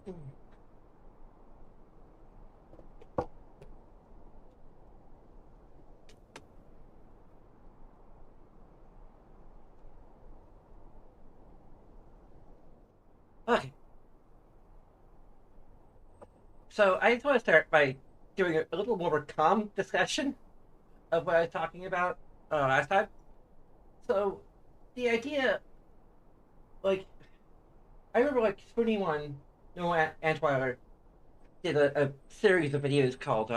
Okay, so I just want to start by doing a little more of a calm discussion of what I was talking about last time. So, the idea, like, I remember, like, Spoonie One, Antweiler did a series of videos called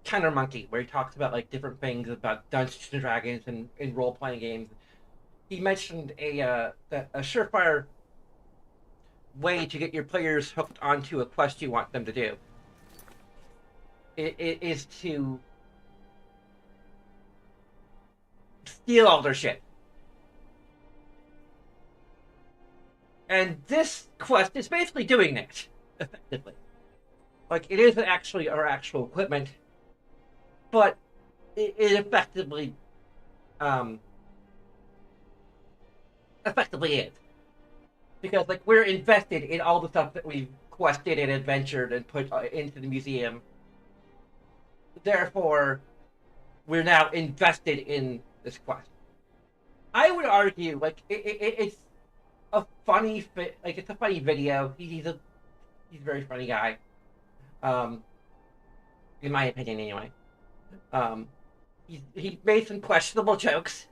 Counter Monkey, where he talks about, like, different things about Dungeons and Dragons and role playing games. He mentioned a surefire way to get your players hooked onto a quest you want them to do. It is to steal all their shit. And this quest is basically doing that, effectively. Like, it isn't actually our actual equipment, but it um, effectively is. Because, like, we're invested in all the stuff that we've quested and adventured and put into the museum. Therefore, we're now invested in this quest. I would argue, like, it's a funny like, it's a funny video. He's a very funny guy. Um, in my opinion, anyway. Um, he made some questionable jokes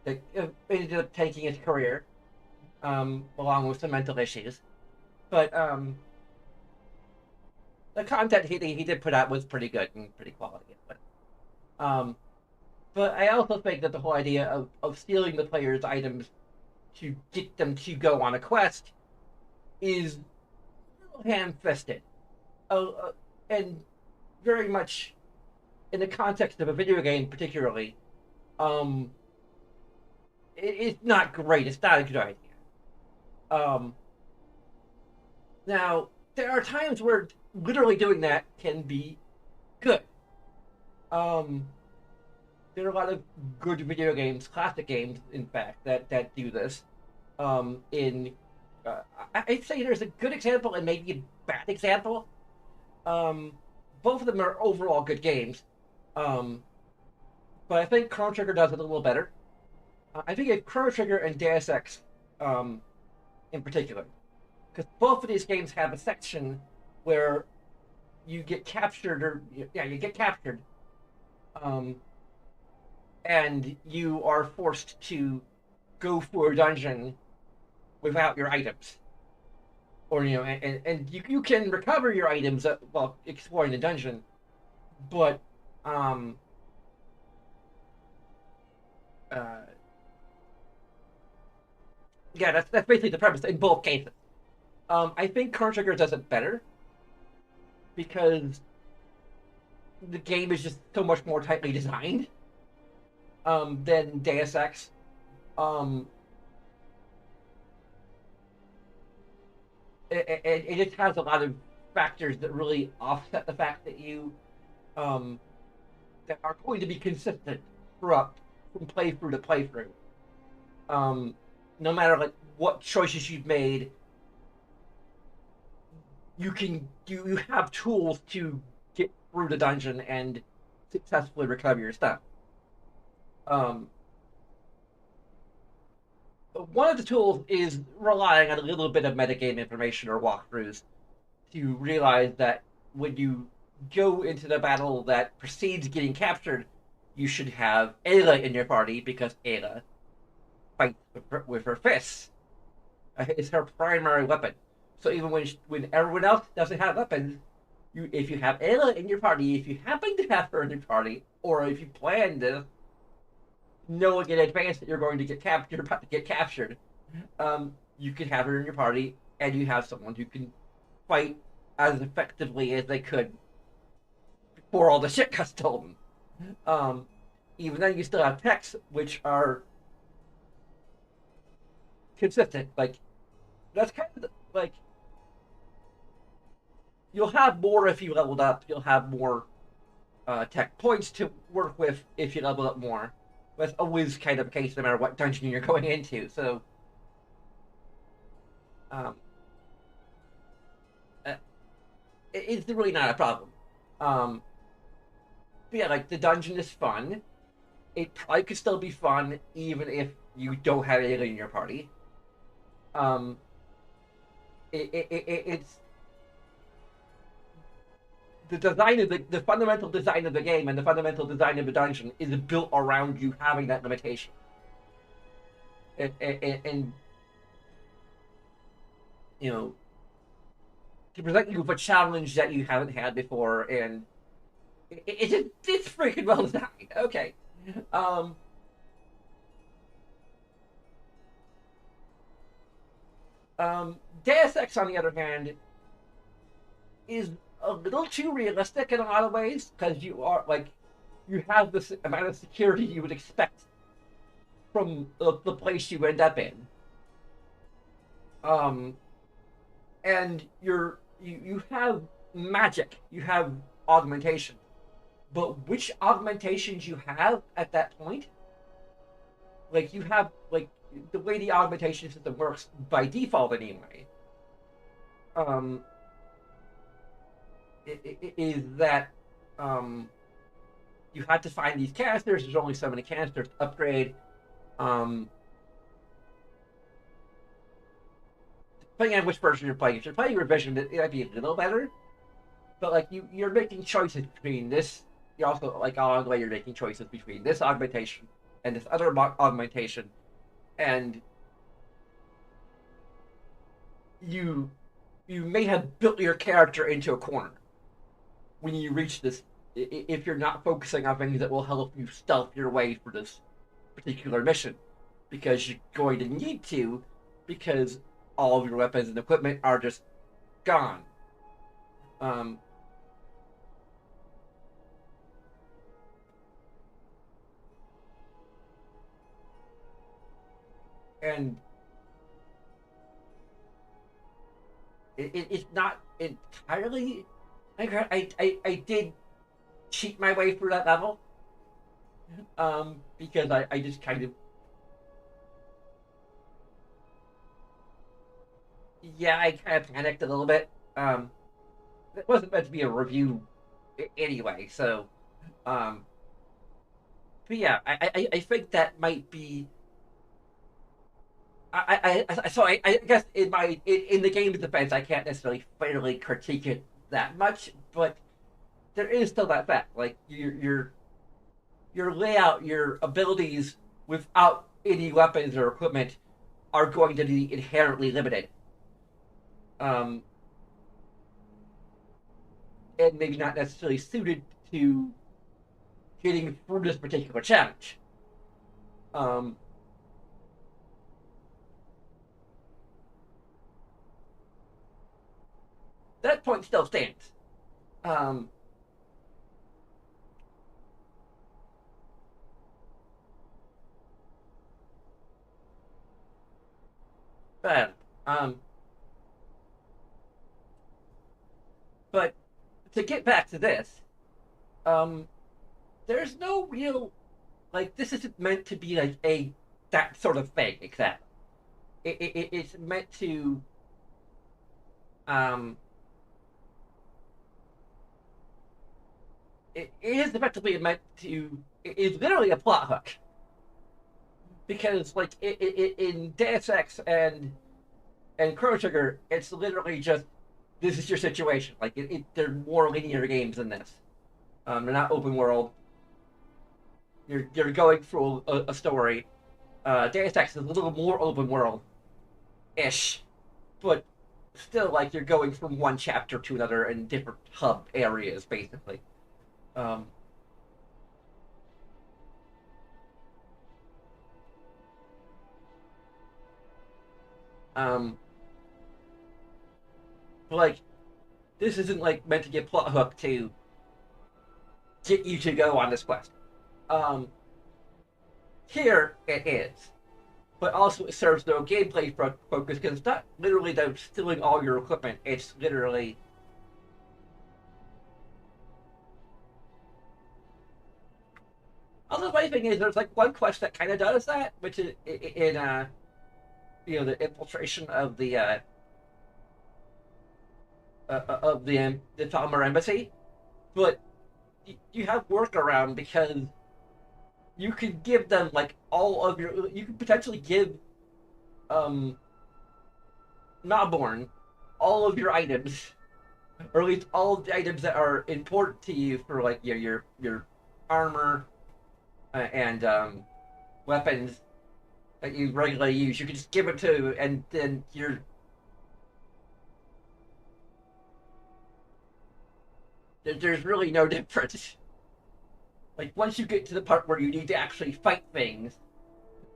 that ended up taking his career, along with some mental issues. But the content he did put out was pretty good and pretty quality. Um, but I also think that the whole idea of stealing the player's items to get them to go on a quest is ham-fisted. And very much in the context of a video game, particularly, um, it's not great. It's not a good idea. Um, Now there are times where literally doing that can be good. Um, there are a lot of good video games, classic games, in fact, that do this. In I'd say there's a good example and maybe a bad example. Um, Both of them are overall good games. Um, but I think Chrono Trigger does it a little better. I think it's Chrono Trigger and Deus Ex, um, in particular, because both of these games have a section where you get captured, or yeah, you get captured, um, and you are forced to go for a dungeon without your items, or and you can recover your items while exploring the dungeon, but um, uh, yeah, that's basically the premise in both cases. I think Chrono Trigger does it better because the game is just so much more tightly designed than Deus Ex. Um, it just has a lot of factors that really offset the fact that you um, that are going to be consistent throughout from playthrough to playthrough. Um, no matter like what choices you've made, you have tools to get through the dungeon and successfully recover your stuff. Um, One of the tools is relying on a little bit of metagame information or walkthroughs to realize that when you go into the battle that precedes getting captured, you should have Ayla in your party because Ayla fights with her fists. It's her primary weapon. So even when everyone else doesn't have weapons, if you have Ayla in your party, if you happen to have her in your party, or if you plan this, knowing in advance that you're going to you're about to get captured, you can have her in your party, and you have someone who can fight as effectively as they could before all the shit got stolen. Um, Even then, you still have techs which are consistent. Like that's kind of like you'll have more if you leveled up. You'll have more tech points to work with if you level up more. That's always kind of the case no matter what dungeon you're going into. So Um, uh, it's really not a problem. Um, but yeah, like the dungeon is fun. It probably could still be fun even if you don't have anything in your party. Um, it's the design of the fundamental design of the game and the fundamental design of the dungeon is built around you having that limitation. And you know, to present you with a challenge that you haven't had before, and it's freaking well designed. Okay. Um, Deus Ex, on the other hand, is a little too realistic in a lot of ways because you are like you have this amount of security you would expect from the place you end up in. Um, and you have magic, you have augmentation, but which augmentations you have at that point, like you have like the way the augmentation system works by default anyway. Um, is that um, you have to find these canisters. There's only so many canisters to upgrade. Um, Depending on which version you're playing, if you're playing revision, it might be a little better. But like you're making choices between this. You also like along the way you're making choices between this augmentation and this other augmentation, and you you may have built your character into a corner when you reach this. If you're not focusing on things that will help you stealth your way for this particular mission, because you're going to need to, because all of your weapons and equipment are just gone. Um, and it's not entirely. I did cheat my way through that level, because I just kind of, yeah, I kind of panicked a little bit. It wasn't meant to be a review anyway, so um, but yeah, I think that might be. I guess in the game's defense, I can't necessarily fairly critique it that much, but there is still that fact. Like your layout, your abilities without any weapons or equipment are going to be inherently limited. Um, and maybe not necessarily suited to getting through this particular challenge. Um, that point still stands. Um, but um, but to get back to this, um, there's no real like this isn't meant to be like a that sort of thing exactly. It's meant to um, it is effectively meant to. It is literally a plot hook because like in Deus Ex and Chrono Trigger, it's literally just this is your situation. Like they're more linear games than this. They're not open world. You're going through a story. Deus Ex is a little more open world ish, but still like you're going from one chapter to another in different hub areas basically. Um, um, like this isn't like meant to get plot hook to get you to go on this quest. Um, Here it is, but also it serves no gameplay focus because it's not literally them stealing all your equipment. It's literally although my thing is there's like one quest that kind of does that, which is in the infiltration of the of the Talmar embassy, but you have workaround because you could give them like all of your. You could potentially give Nobborn all of your items, or at least all of the items that are important to you for like your armor and weapons that you regularly use. You can just give it to, and then there's really no difference. Like once you get to the part where you need to actually fight things,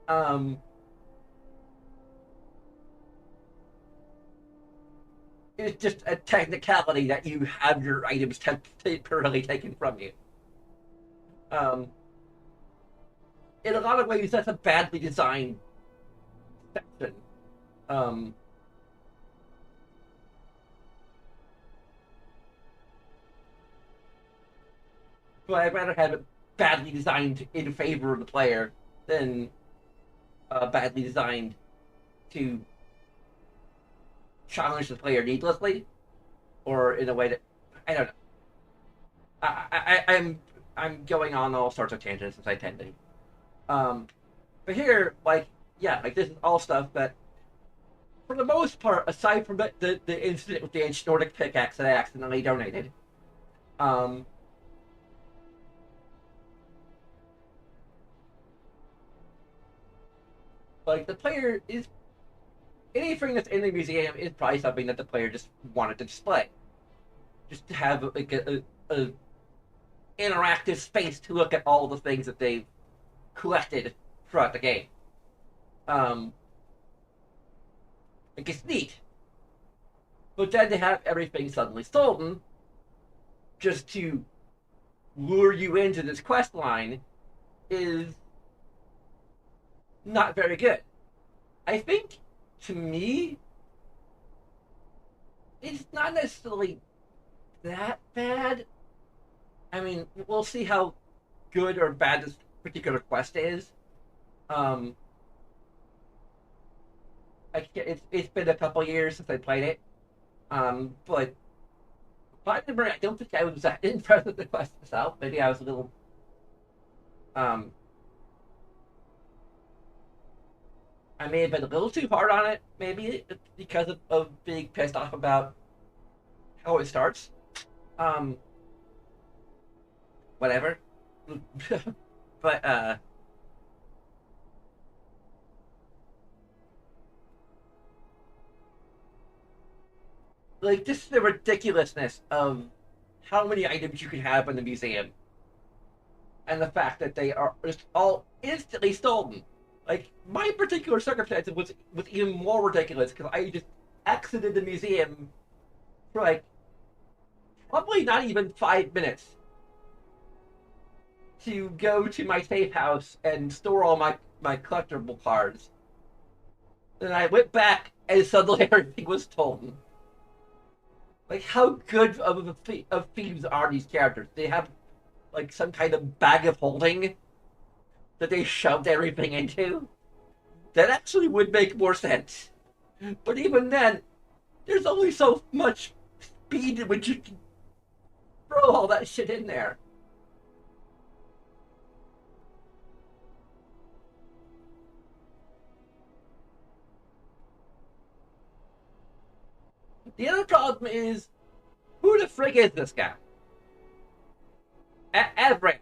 um, it's just a technicality that you have your items temporarily taken from you. Um, in a lot of ways, that's a badly designed section. Um, but I'd rather have it badly designed in favor of the player than badly designed to challenge the player needlessly, or in a way that I don't know. I'm going on all sorts of tangents as I tend to. But here, like, yeah, like this is all stuff that, for the most part, aside from the incident with the ancient Nordic pickaxe that I accidentally donated, um, like the player is anything that's in the museum is probably something that the player just wanted to display, just to have like a interactive space to look at all the things that they've collected throughout the game. Um, like it's neat, but then to have everything suddenly stolen just to lure you into this quest line is not very good. I think, to me, it's not necessarily that bad. I mean, we'll see how good or bad this particular quest is. Um, it's been a couple years since I played it. But I don't think I was that impressed with the quest itself. Maybe I was a little um I may have been a little too hard on it, maybe because of being pissed off about how it starts. Um, Whatever. But like just the ridiculousness of how many items you can have in the museum, and the fact that they are just all instantly stolen. Like my particular circumstance was even more ridiculous because I just exited the museum for like probably not even 5 minutes to go to my safe house and store all my collectible cards. Then I went back and suddenly everything was stolen. Like how good of thieves are these characters? They have like some kind of bag of holding that they shoved everything into. That actually would make more sense. But even then, there's only so much speed in which you can throw all that shit in there. The other problem is, who the frig is this guy? Everett.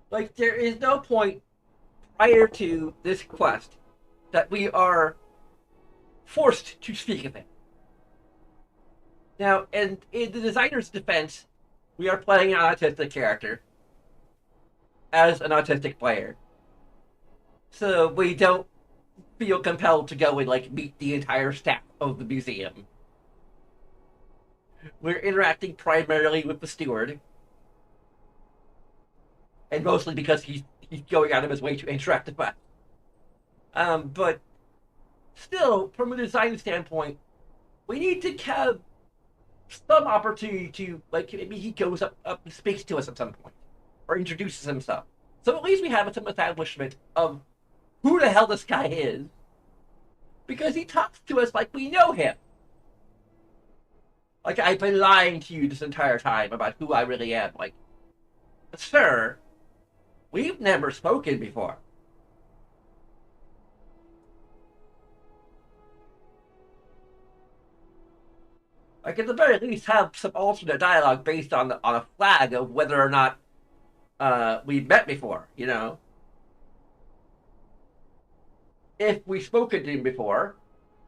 Like, there is no point prior to this quest that we are forced to speak of it. Now, and in the designer's defense, we are playing an autistic character as an autistic player. So we don't feel compelled to go and like meet the entire staff of the museum. We're interacting primarily with the steward, and mostly because he's going out of his way to interact with us. But still, from a design standpoint, we need to have some opportunity to, like, maybe he goes up and speaks to us at some point, or introduces himself. So at least we have some establishment of who the hell this guy is, because he talks to us like we know him. Like, I've been lying to you this entire time about who I really am. Like, sir, we've never spoken before. Like, at the very least, have some alternate dialogue based on a flag of whether or not we've met before, you know? If we've spoken to him before,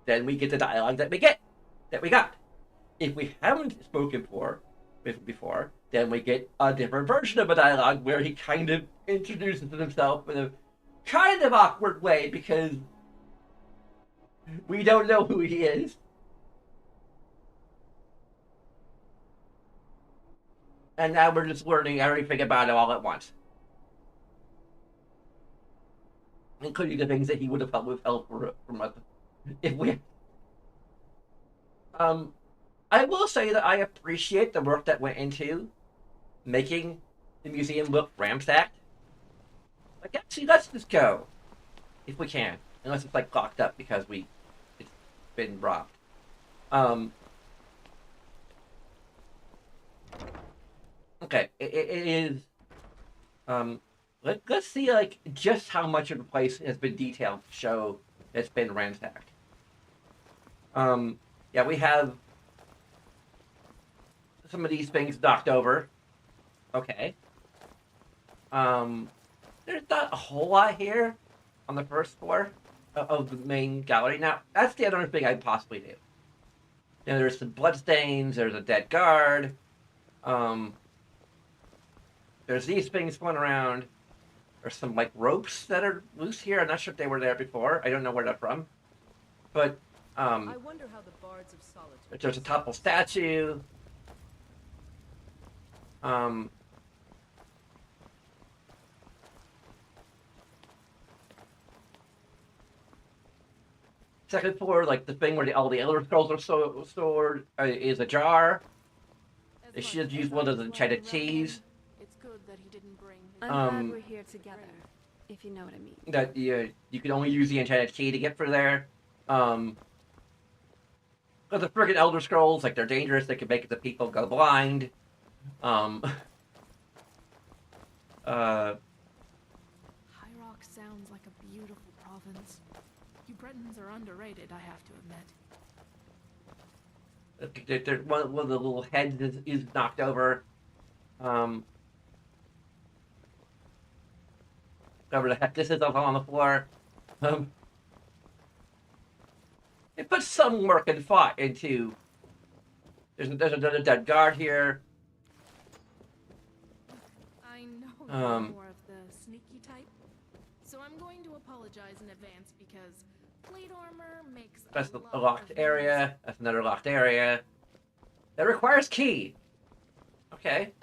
then we get the dialogue that we got. If we haven't spoken before, then we get a different version of a dialogue where he kind of introduces himself in a kind of awkward way because we don't know who he is. And now we're just learning everything about him all at once. Including the things that he would have withheld from us if we. I will say that I appreciate the work that went into making the museum look ransacked. Like, actually, let's just go if we can, unless it's like locked up because it's been robbed. Okay, it is. Let's see like just how much of the place has been detailed to show it's been ransacked. Yeah, we have some of these things knocked over. Okay. There's not a whole lot here on the first floor of the main gallery. Now, that's the other thing I'd possibly do. You know, there's some bloodstains, there's a dead guard, there's these things going around. There's some, like, ropes that are loose here. I'm not sure if they were there before. I don't know where they're from. But, I wonder how the bards of solitude. there's a topple statue. Second floor, like the thing where all the Elder Scrolls are stored, is a jar. They should have used one of the enchanted keys. It's good that he didn't bring. I'm glad we're here together, if you know what I mean. That you can only use the enchanted key to get through there. But the friggin' Elder Scrolls, like, they're dangerous. They can make the people go blind. High Rock sounds like a beautiful province. You Bretons are underrated, I have to admit. One of the little heads is knocked over. Whatever the heck this is up on the floor. It puts some work and thought into. There's another dead guard here. I know you're more of the sneaky type, so I'm going to apologize in advance because plate armor makes That's a a lot locked of area. noise. That's another locked area. That requires key. Okay.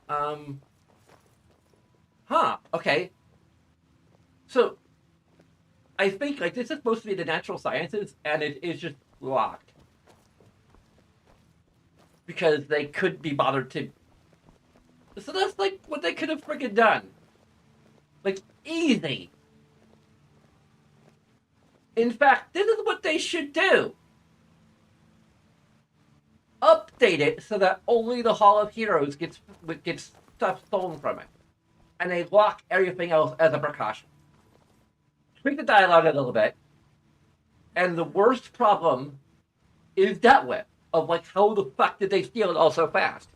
Huh. Okay. So, I think, like, this is supposed to be the natural sciences, and it is just locked. Because they couldn't be bothered to. So that's, like, what they could have freaking done. Like, easy. In fact, this is what they should do. Update it so that only the Hall of Heroes gets stuff stolen from it. And they lock everything else as a precaution. Tweak the dialogue a little bit. And the worst problem is dealt with. Of, like, how the fuck did they steal it all so fast?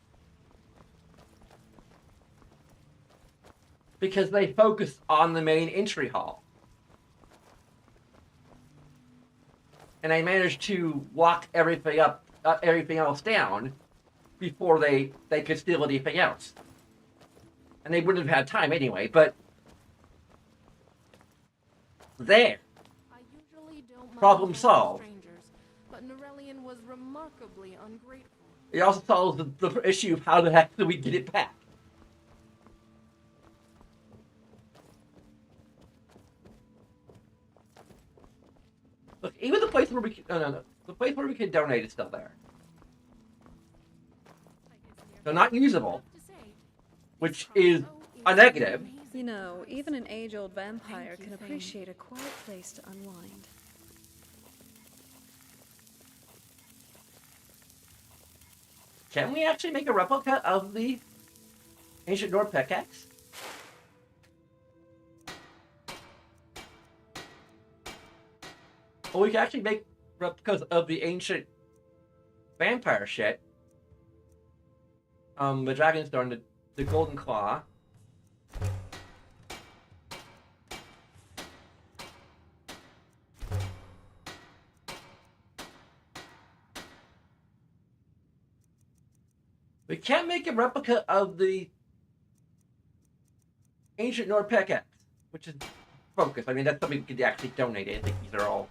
Because they focused on the main entry hall. And they managed to lock everything up, everything else down before they could steal anything else. And they wouldn't have had time anyway, but there. I usually don't mind Problem helping solved. strangers, but Neurelian was remarkably ungrateful. It also solves the issue of how the heck do we get it back. Look, even the place where we can, no. The place where we can donate is still there. They're not usable, which is a negative. You know, even an age-old vampire can appreciate a quiet place to unwind. Can we actually make a replica of the ancient Nord pickaxe? Well, we can actually make replicas of the ancient vampire shit. The dragon's stone, the golden claw. We can't make a replica of the ancient Nord pickaxe, which is focus. I mean, that's something we could actually donate. I think these are all.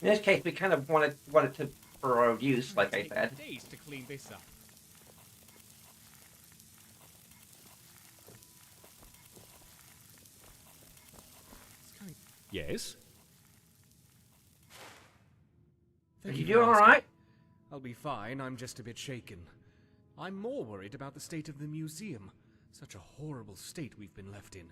In this case, we kind of want it to for our use, like I said. Days to clean this up. Yes. Are you doing all right? I'll be fine. I'm just a bit shaken. I'm more worried about the state of the museum. Such a horrible state we've been left in.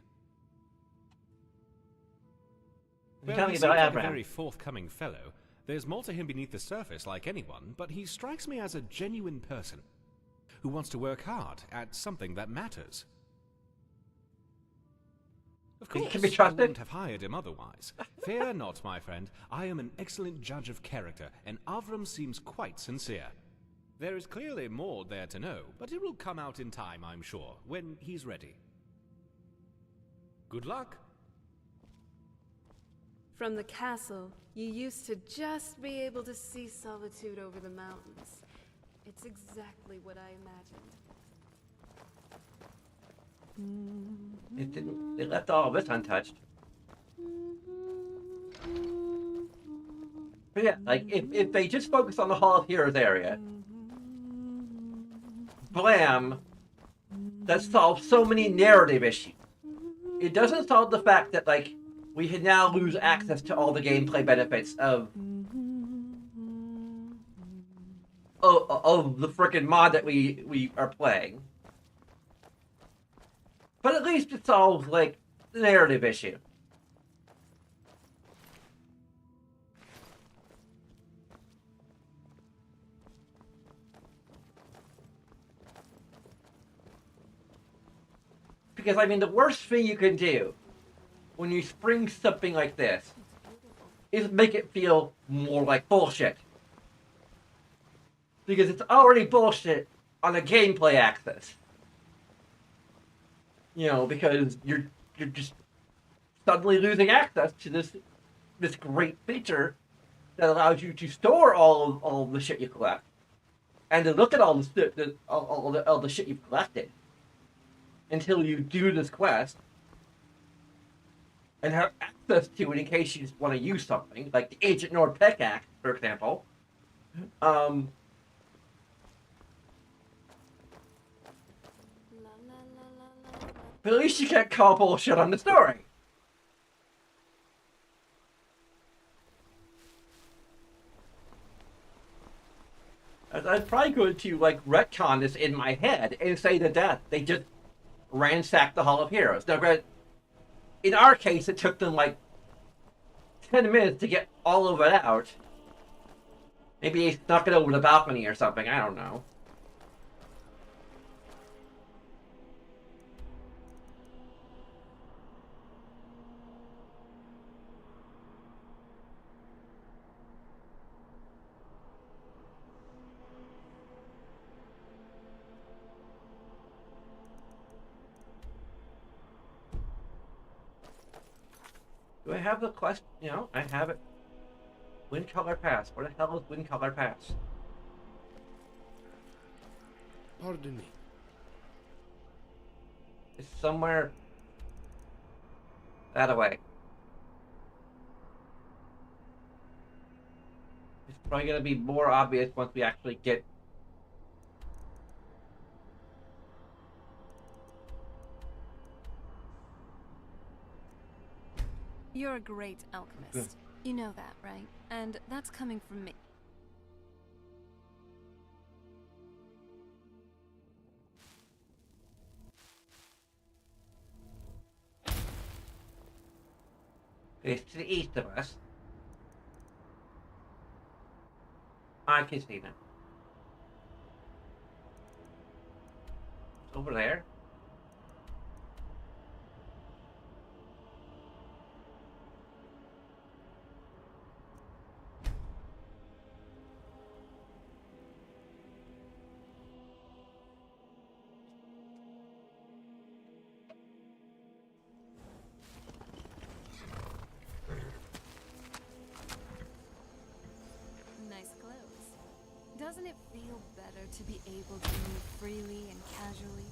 Tell me He about seems like a Abraham. very forthcoming fellow. There's more to him beneath the surface, like anyone, but he strikes me as a genuine person who wants to work hard at something that matters. Of He course, can be I trusted. wouldn't have hired him otherwise. Fear not, my friend. I am an excellent judge of character, and Avram seems quite sincere. There is clearly more there to know, but it will come out in time, I'm sure, when he's ready. Good luck. From the castle, you used to just be able to see solitude over the mountains. It's exactly what I imagined. It didn't. They left all of this untouched. But yeah, like if they just focus on the Hall of Heroes area, blam, that solves so many narrative issues. It doesn't solve the fact that like we can now lose access to all the gameplay benefits of the frickin' mod that we are playing. But at least it solves like the narrative issue. Because I mean, the worst thing you can do when you spring something like this is make it feel more like bullshit. Because it's already bullshit on a gameplay axis. You know, because you're just suddenly losing access to this great feature that allows you to store all of the shit you collect, and to look at all the shit you've collected until you do this quest and have access to it in case you just want to use something, like the Agent Nord pickaxe, for example. But at least you can't call bullshit on the story. I'm probably going to like retcon this in my head and say that they just ransacked the Hall of Heroes. Now, granted, in our case, it took them like 10 minutes to get all of it out. Maybe they snuck it over the balcony or something. I don't know. Do I have the quest? You know, I have it. Wind Color Pass. Where the hell is Wind Color Pass? Pardon me. It's somewhere that way. It's probably going to be more obvious once we actually get You're a great alchemist. You know that, right? And that's coming from me. It's to the east of us. I can see them. Over there. Nice clothes. Doesn't it feel better to be able to move freely and casually?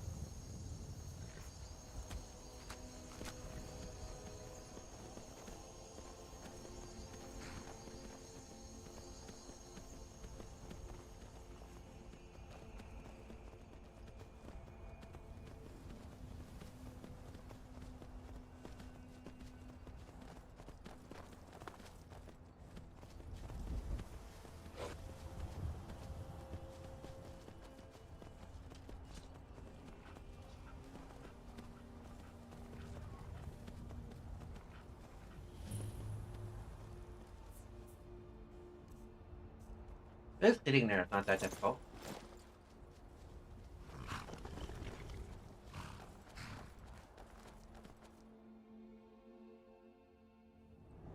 Just sitting there, it's not that difficult.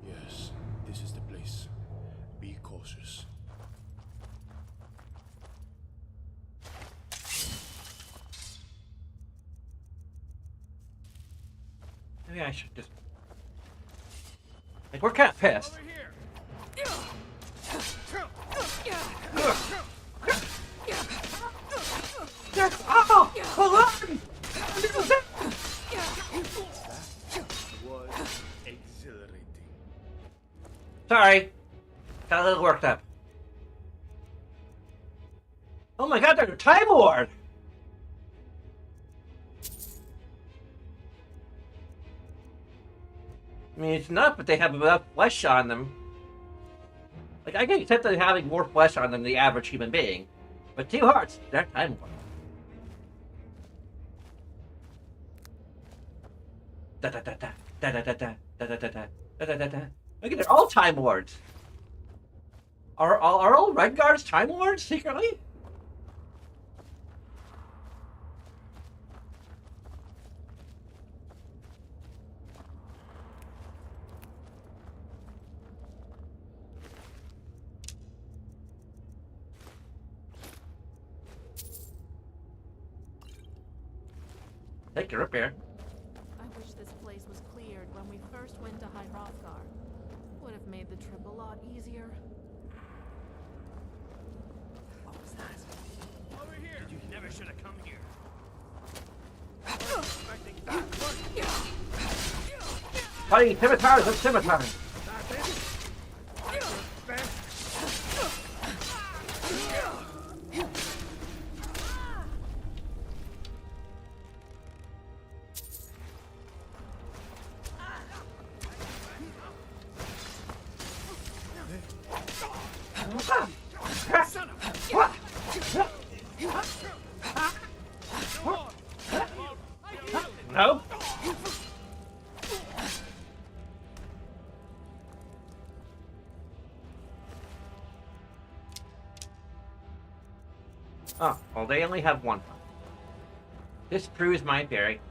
Yes, this is the place. Be cautious. Maybe I should just... Like, we're kind of pissed. Oh! Hold on! Was exhilarating. Sorry. Got a little worked up. Oh my god, they're a Time Lord! I mean, it's not, but they have enough flesh on them. Like, I can accept them having more flesh on them than the average human being. But 2 hearts, they're Time Lord. Da da da da da da da da da da da da da da da da. Look at, they're all Time Lords. Are all Red Guards Time Lords secretly? Take her up here. I wish this place was cleared when we first went to High Hrothgar. Would have made the trip a lot easier. What was that? Over here! You never should have come here. Fighting scimitars with scimitars. No. Oh, well, they only have one. This proves my theory.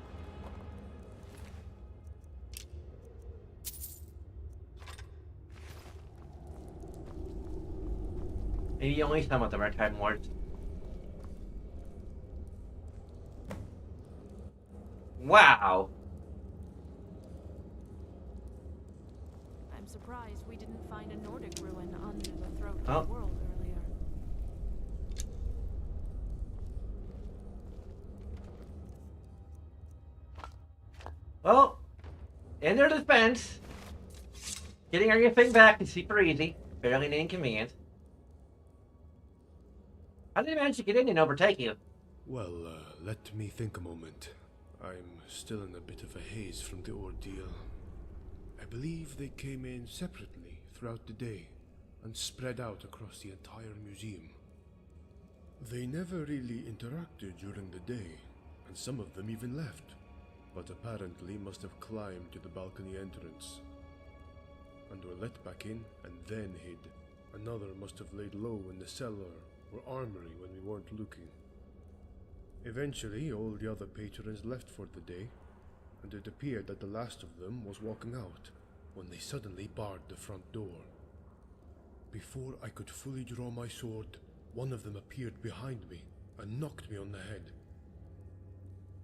Maybe only some of them are Time Lords. Wow. I'm surprised we didn't find a Nordic ruin under the throat Oh. of the world earlier. Well, in their defense, getting everything back is super easy, fairly inconvenient. How did they manage to get in and overtake you? Well, let me think a moment. I'm still in a bit of a haze from the ordeal. I believe they came in separately throughout the day and spread out across the entire museum. They never really interacted during the day, and some of them even left, but apparently must have climbed to the balcony entrance and were let back in and then hid. Another must have laid low in the cellar or armory when we weren't looking. Eventually, all the other patrons left for the day, and it appeared that the last of them was walking out when they suddenly barred the front door. Before I could fully draw my sword, one of them appeared behind me and knocked me on the head.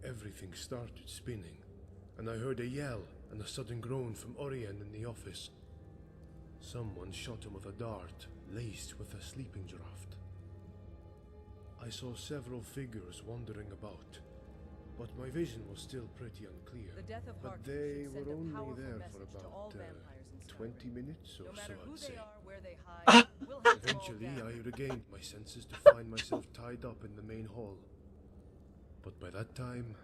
Everything started spinning, and I heard a yell and a sudden groan from Orien in the office. Someone shot him with a dart, laced with a sleeping draught. I saw several figures wandering about, but my vision was still pretty unclear. The death of But Arthert they should send were a only powerful there message for to all about vampires in Skyrim. 20 minutes or No so, matter who I'd they say. are, where they hide, we'll hunt them all Eventually, down. I regained my senses to find myself tied up in the main hall. But by that time,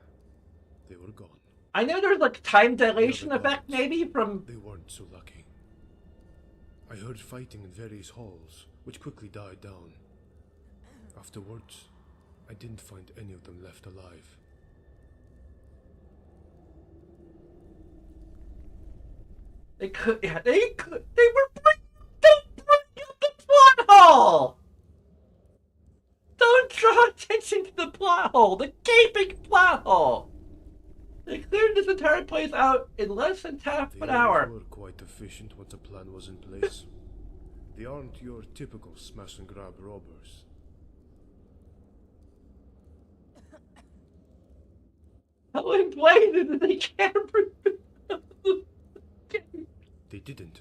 they were gone. I know there's like time dilation The other effect guards, maybe from. They weren't so lucky. I heard fighting in various halls, which quickly died down. Afterwards, I didn't find any of them left alive. They could. Yeah, they could. They were don't bring up the plot hole. Don't draw attention to the plot hole. The gaping plot hole. They cleared this entire place out in less than half They an hour. always were quite efficient once a plan was in place. They aren't your typical smash and grab robbers. How inflated did they camera? They didn't.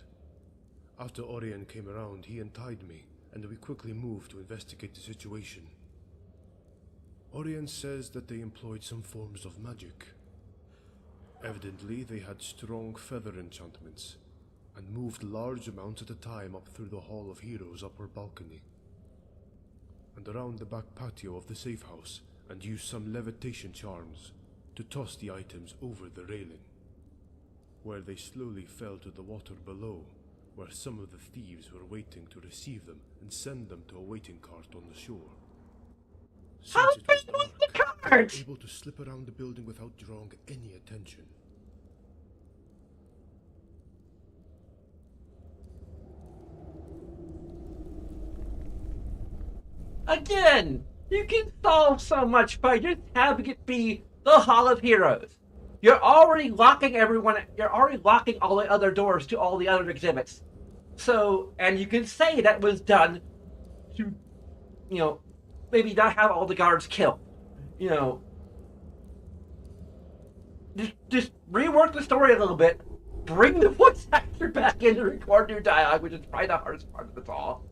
After Orien came around, he untied me, and we quickly moved to investigate the situation. Orien says that they employed some forms of magic. Evidently, they had strong feather enchantments, and moved large amounts at a time up through the Hall of Heroes' upper balcony, and around the back patio of the safe house, and used some levitation charms to toss the items over the railing, where they slowly fell to the water below, where some of the thieves were waiting to receive them and send them to a waiting cart on the shore. How Since it was big was dark, the they were cart? able to slip around the building without drawing any attention. Again, you can solve so much by just having it be the Hall of Heroes. You're already locking everyone. You're already locking all the other doors to all the other exhibits. So, and you can say that was done to, maybe not have all the guards killed. Just rework the story a little bit. Bring the voice actor back in to record new dialogue, which is probably the hardest part of it all.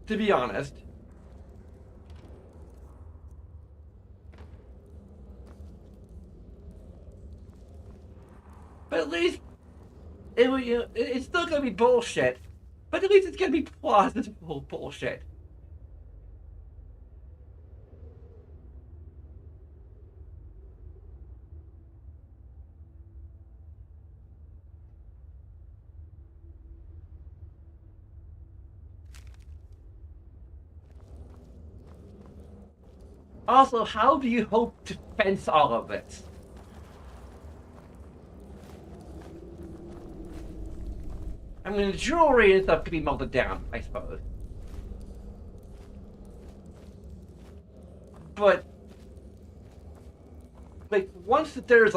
To be honest. But at least it's still gonna be bullshit. But at least it's gonna be plausible bullshit. Also, how do you hope to fence all of this? I mean, the jewelry and stuff could be melted down, I suppose. But, once there's,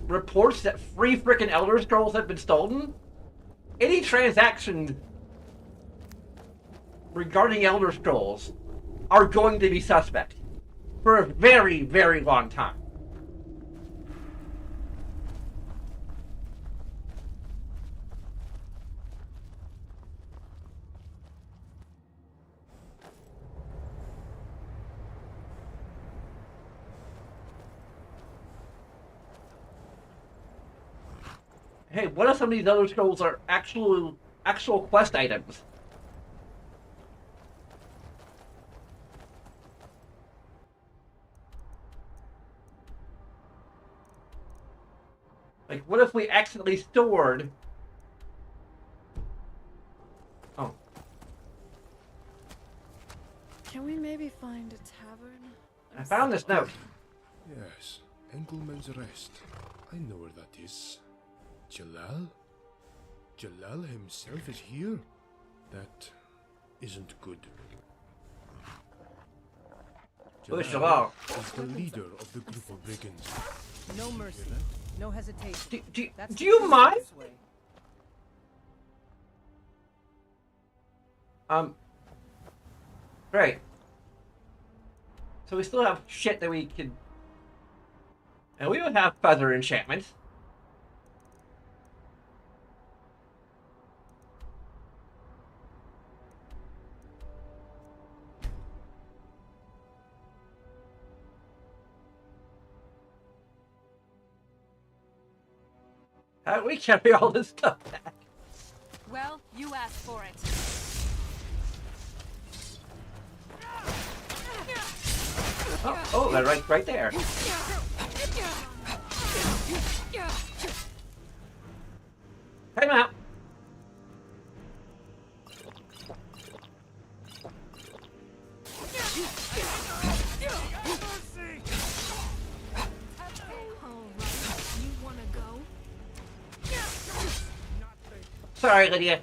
reports that 3 frickin' Elder Scrolls have been stolen, any transaction regarding Elder Scrolls are going to be suspect for a very, very long time. Hey, what if some of these other scrolls are actual quest items? Like, what if we accidentally stored... Oh. Can we maybe find a tavern? I found this note. Yes, Engelman's Rest. I know where that is. Jalal? Jalal himself is here? That isn't good. Who's Jalal? is the leader of the group of brigands. No mercy. No hesitation. Do you mind? Great. So we still have shit that we could... And we would have feather enchantments. How do we carry all this stuff back? Well, you asked for it. Oh, they're right there. Time out. Sorry, Lydia.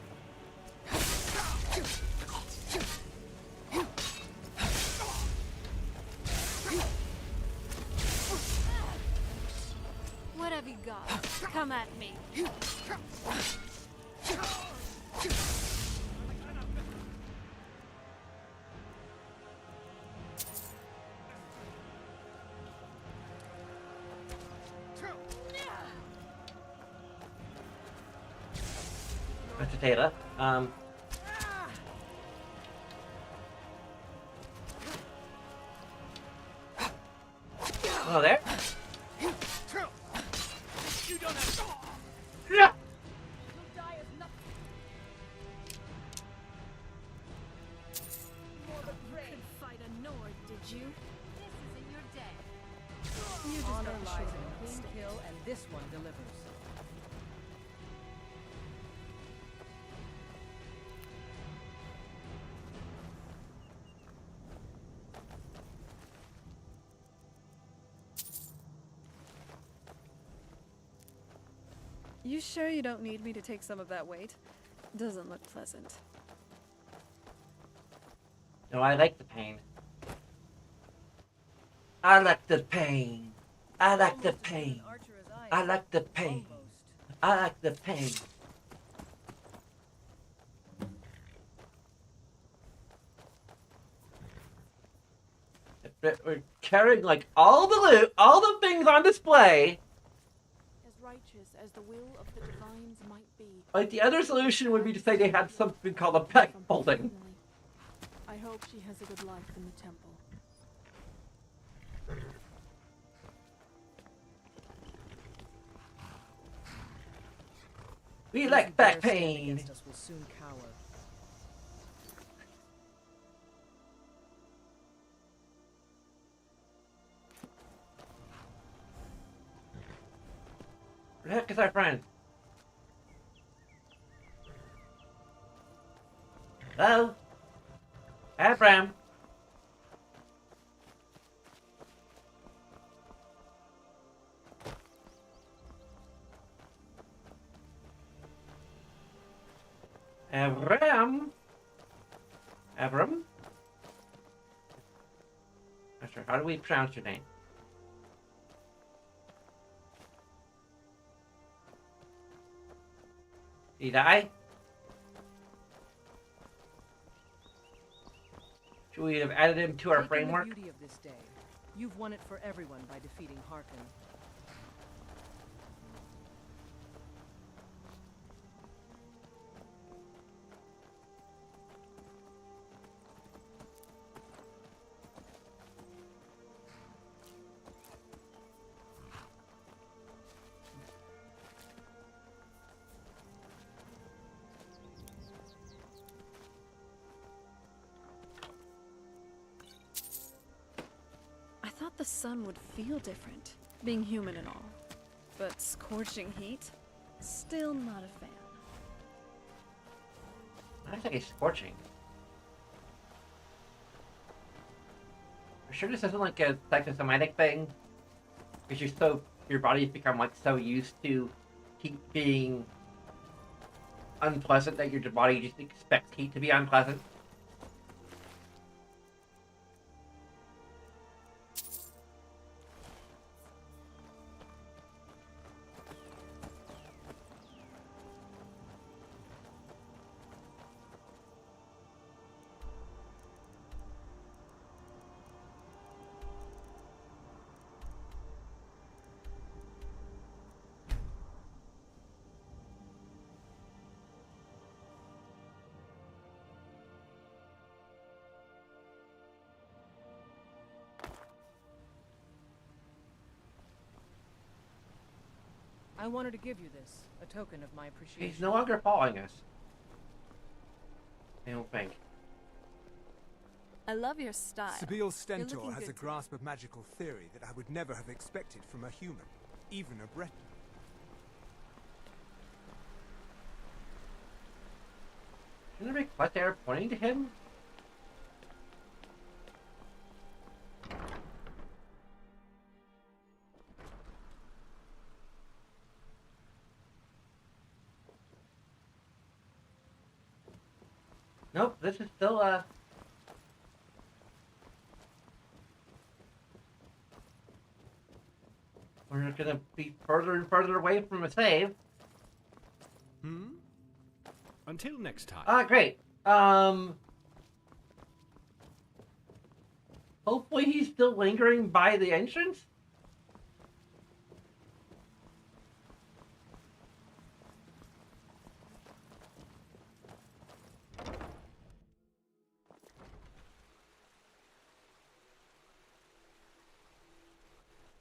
What have you got? Come at me. Mr. Taylor, hello there. Yeah. Fight a Nord, did you? This isn't your day. You just Honor got lies short in a of clean kill, and this one delivers. You sure you don't need me to take some of that weight? Doesn't look pleasant. No, I like the pain. I like the pain. I like the pain. I like the pain. I like the pain. We're carrying like all the loot, all the things on display. as righteous as the will of the divines might be. Like the other solution would be to say they had something called a pack folding. I hope she has a good life in the temple. We like back pain. Against us will soon cower. Where the heck is our friend? Hello? Abram? Abram? Abram? Not sure. How do we pronounce your name? Did he die? Should we have added him to our Take in framework? The beauty of this day. You've won it for everyone by defeating Harkin. I thought the sun would feel different, being human and all. but scorching heat? Still not a fan. I think it's scorching. I'm sure this isn't like a psychosomatic thing, because your body's become like so used to heat being unpleasant that your body just expects heat to be unpleasant. I wanted to give you this, a token of my appreciation. He's no longer following us. I don't think. I love your style. Sabille You're Stentor looking has a good grasp of magical theory that I would never have expected from a human, even a Breton. Shouldn't there be quest there pointing to him? Nope, this is still we're gonna be further and further away from a save. Until next time. Great. Hopefully he's still lingering by the entrance.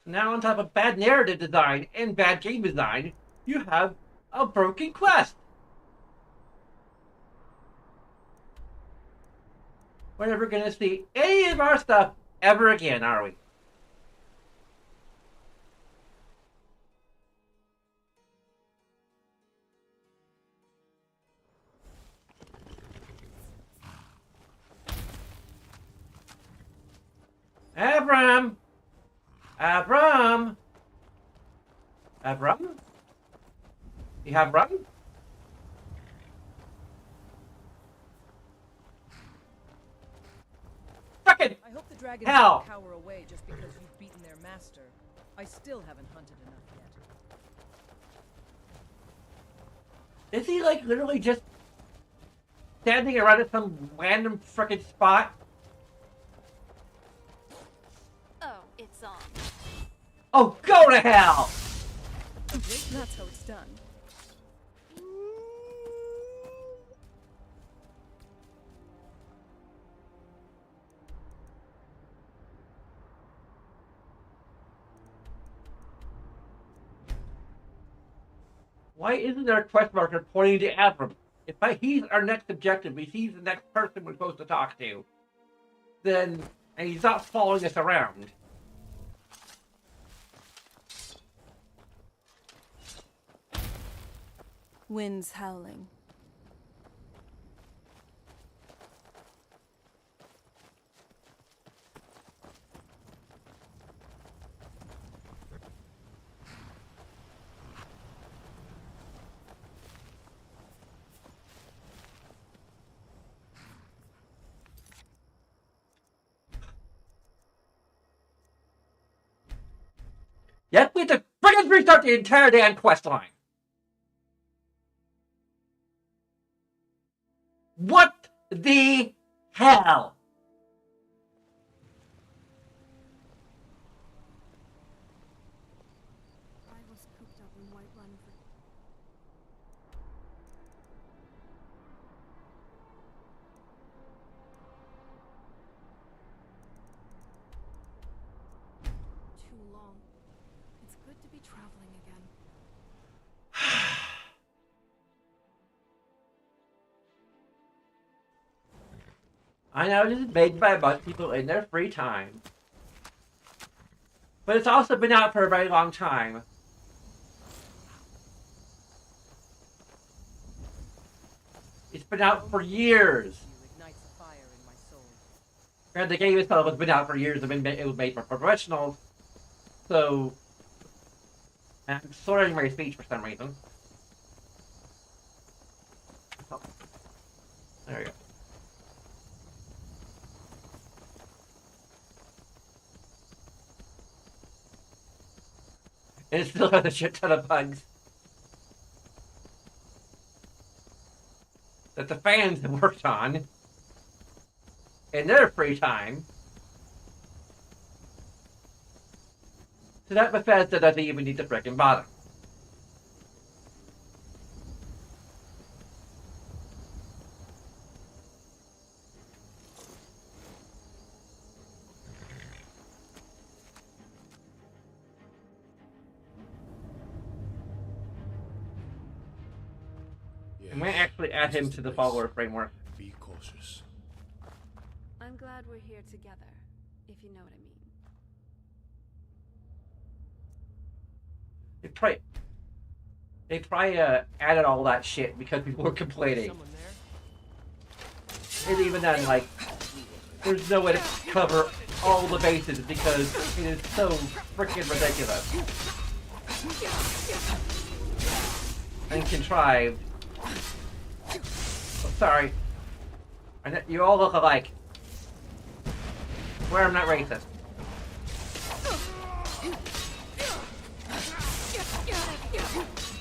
Now, on top of bad narrative design and bad game design, you have a broken quest. We're never going to see any of our stuff ever again, are we? Abram! Abram! Abram? You have rum? Fucking I hope the dragons hell! don't cower away just because you've beaten their master. I still haven't hunted enough yet. Is he like literally just standing around at some random frickin' spot? Oh, it's on. Oh, go to hell! That's how it's done. Why isn't there a quest marker pointing to Abram? He's our next objective, if he's the next person we're supposed to talk to, then, and he's not following us around. Winds howling. Yep, we have to friggin' restart the entire damn quest line. What the hell? I was cooped up in White Run for too long. It's good to be traveling again. I know this is made by a bunch of people in their free time. But it's also been out for a very long time. It's been out for years. You ignites a fire in my soul. And the game itself has been out for years. It was made for professionals. So, I'm slurring my speech for some reason. Oh. There we go. And it still has a shit ton of bugs that the fans have worked on in their free time. So that Bethesda doesn't even need to frickin' bother. I might actually add him to the follower framework. Be cautious. I'm glad we're here together, if you know what I mean. They probably added all that shit because people were complaining. And even then, like, there's no way to cover all the bases because it is so freaking ridiculous and contrived. Oh, sorry. You all look alike. Where I'm not racist.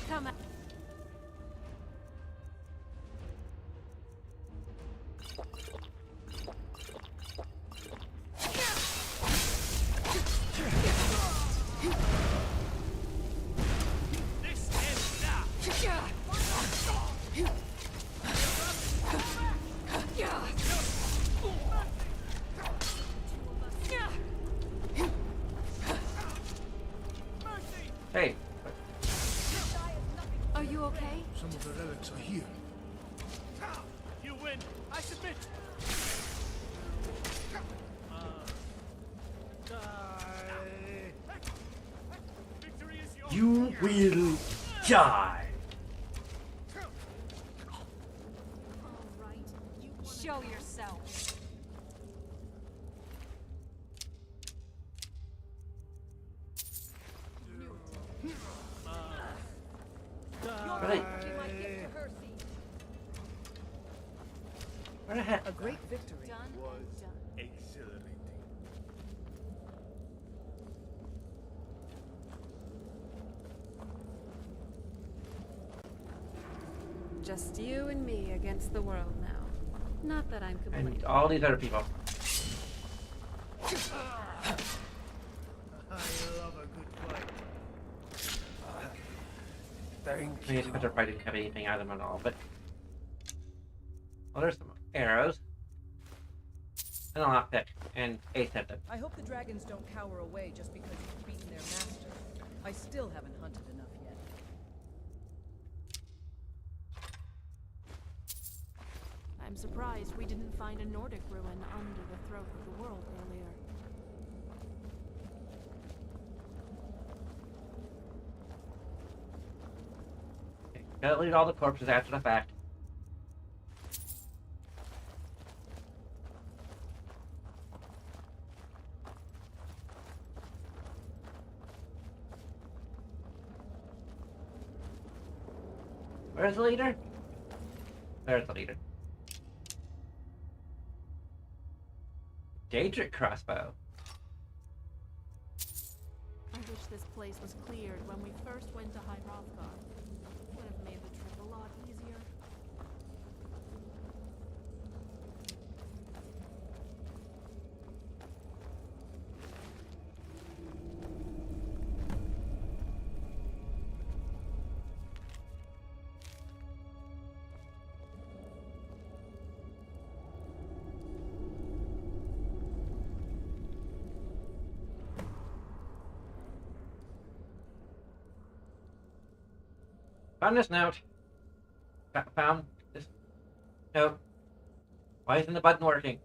Come on. Hey. Are you okay? Some of the relics are here. You win. I submit. Victory is yours. You will die. Show yourself. Really? Where the heck? A great victory. Done. Was Done. exhilarating. Just you and me against the world now. Not that I'm complaining. And all these other people. I love a good fight. Thank I mean, because I didn't have anything out of them at all, but... Well, there's some arrows. And a lockpick. And a septic. I hope the dragons don't cower away just because you've beaten their master. I still haven't hunted enough yet. I'm surprised we didn't find a Nordic ruin under the throat of the world earlier. Gotta loot all the corpses after the fact. Where's the leader? There's the leader. Daedric crossbow. I wish this place was cleared when we first went to High Hrothgar. Would have made the trip a lot easier. Found this note. Found this note. Why isn't the button working?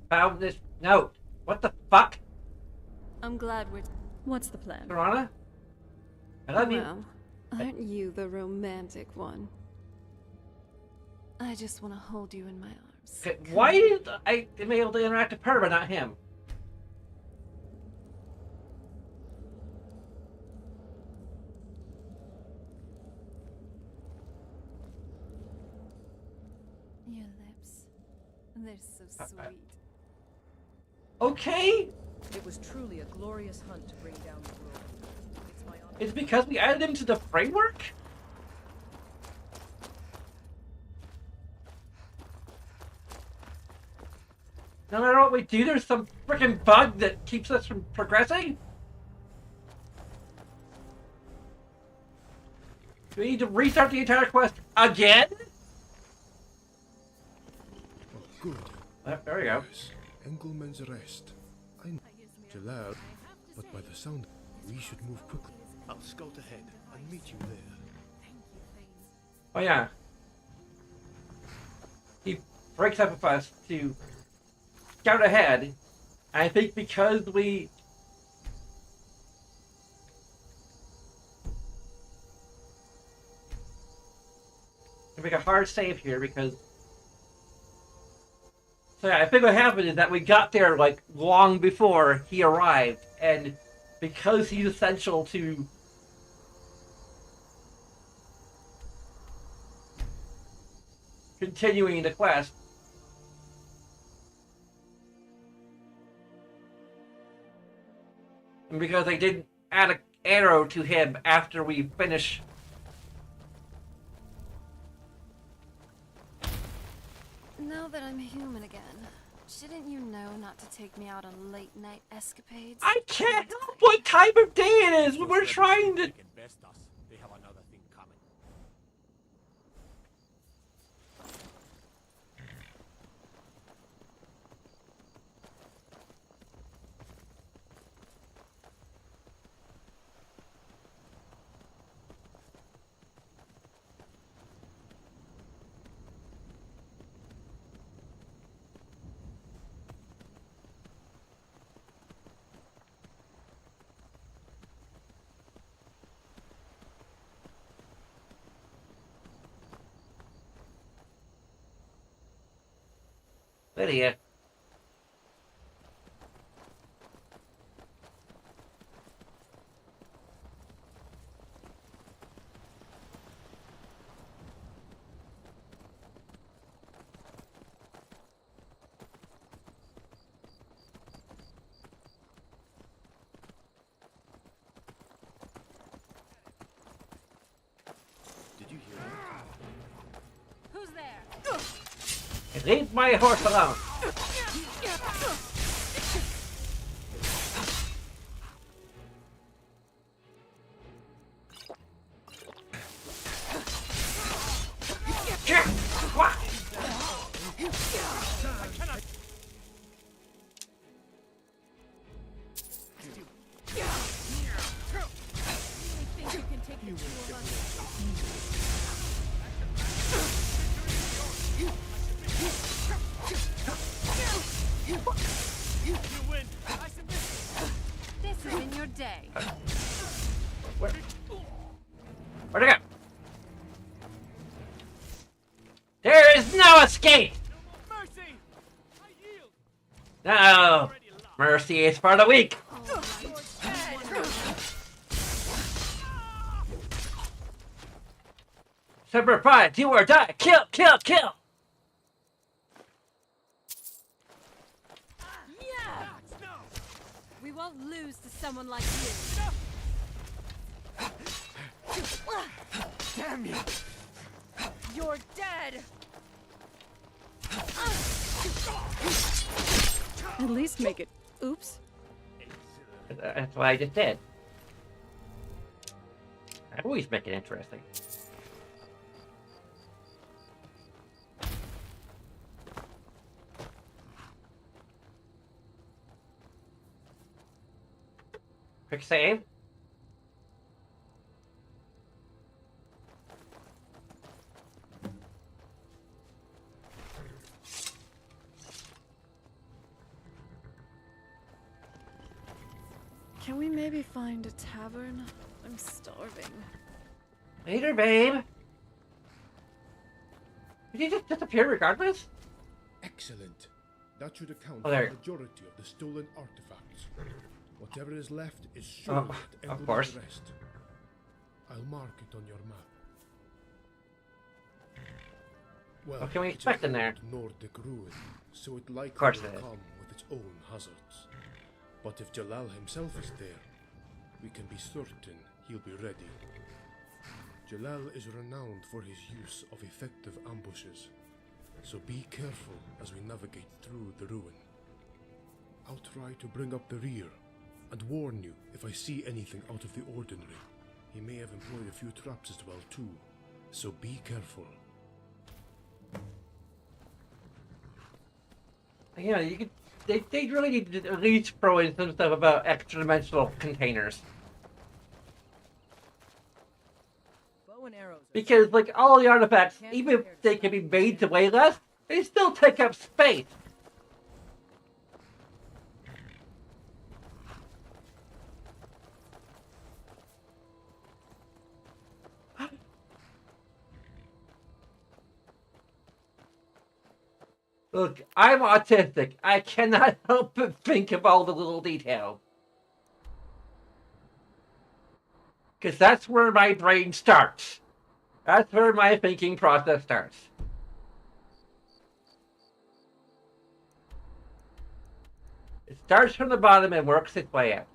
Found this note. What the fuck? I'm glad we're... What's the plan? Serana? I love you. Well, aren't you the romantic one? I just want to hold you in my arms. Okay, why did I am able to interact with her but not him? Your lips, they're so sweet. Okay, It was truly a glorious hunt to bring down the world. It's my honor. it's because we added him to the framework? No matter what we do, there's some freaking bug that keeps us from progressing? Do we need to restart the entire quest again? Oh, good. There we go. Yes, Engelmann's Rest. I know it's loud, but by the sound, we should move quickly. I'll scout ahead and meet you there. Oh yeah. He breaks up with us to scout ahead. I think because we make a hard save here because so yeah, I think what happened is that we got there like long before he arrived, and because he's essential to continuing the quest. And because they didn't add an arrow to him after we finish. Now that I'm human again, shouldn't you know not to take me out on late-night escapades? I can't help what time of day it is when we're trying to. They can best us. They have another thing coming. Lydia. Did you hear that? Who's there? Leave my horse alone. This has been your day. Where'd it go? There is no escape! Mercy! I yield! No! Mercy is for the weak! Semper Fi, do or die! Kill, kill, kill! Yeah! No! We won't lose to someone like you. Damn you! You're dead! At least make it. Oops. That's what I just did. I always make it interesting. Quick save. Can we maybe find a tavern? I'm starving. Later, babe. Did he just disappear regardless? Excellent. That should account Oh, for there. the majority of the stolen artifacts. Whatever is left is sure Oh, to of end course. the rest. I'll mark it on your map. Well, What can we it's expect an in there? old Nordic ruin, so it likely course will it is. come with its own hazards. But if Jalal himself is there, we can be certain he'll be ready. Jalal is renowned for his use of effective ambushes, so be careful as we navigate through the ruin. I'll try to bring up the rear and warn you if I see anything out of the ordinary. He may have employed a few traps as well too, so be careful. Yeah, you could. They really need to at least throw in some stuff about extra-dimensional containers. Bow and arrows. Because, like, all the artifacts, even if they can be made to weigh less, they still take up space. Look, I'm autistic. I cannot help but think of all the little details. Because that's where my brain starts. That's where my thinking process starts. It starts from the bottom and works its way up.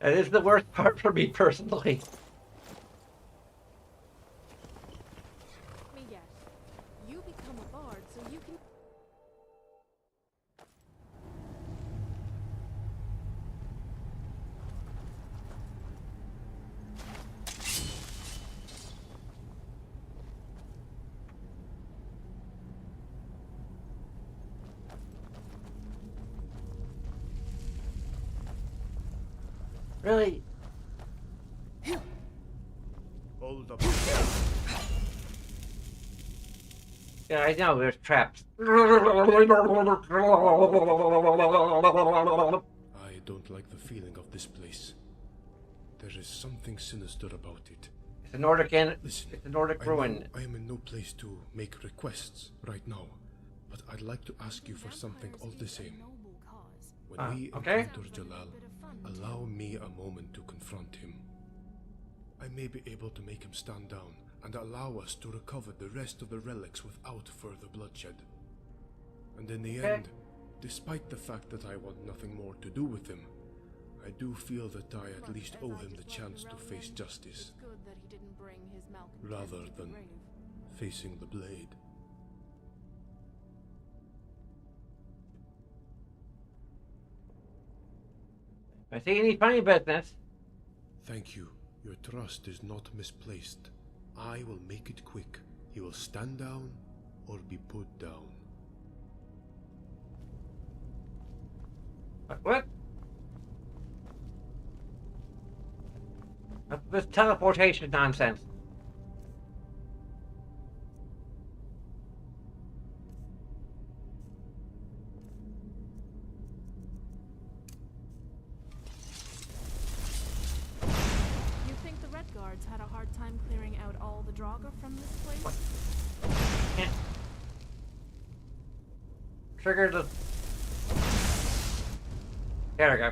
That is the worst part for me personally. Let me guess. You become a bard so you can. Really? Hold up. Yeah, I know, there's traps. I don't like the feeling of this place. There is something sinister about it. It's a Nordic Listen, it's a Nordic I know ruin. I am in no place to make requests right now, but I'd like to ask you for something all the same. When we okay. encounter Jalal, allow me a moment to confront him. I may be able to make him stand down and allow us to recover the rest of the relics without further bloodshed. And in the end, despite the fact that I want nothing more to do with him, I do feel that I at least owe him the chance to face justice, Good that he didn't bring his malcontent rather to the than grave. facing the blade. If I see any funny business, Thank you. Your trust is not misplaced. I will make it quick. He will stand down or be put down. what? This teleportation nonsense. You think the Red Guards had a hard time clearing out all the Draugr from this place? Trigger the... There we go.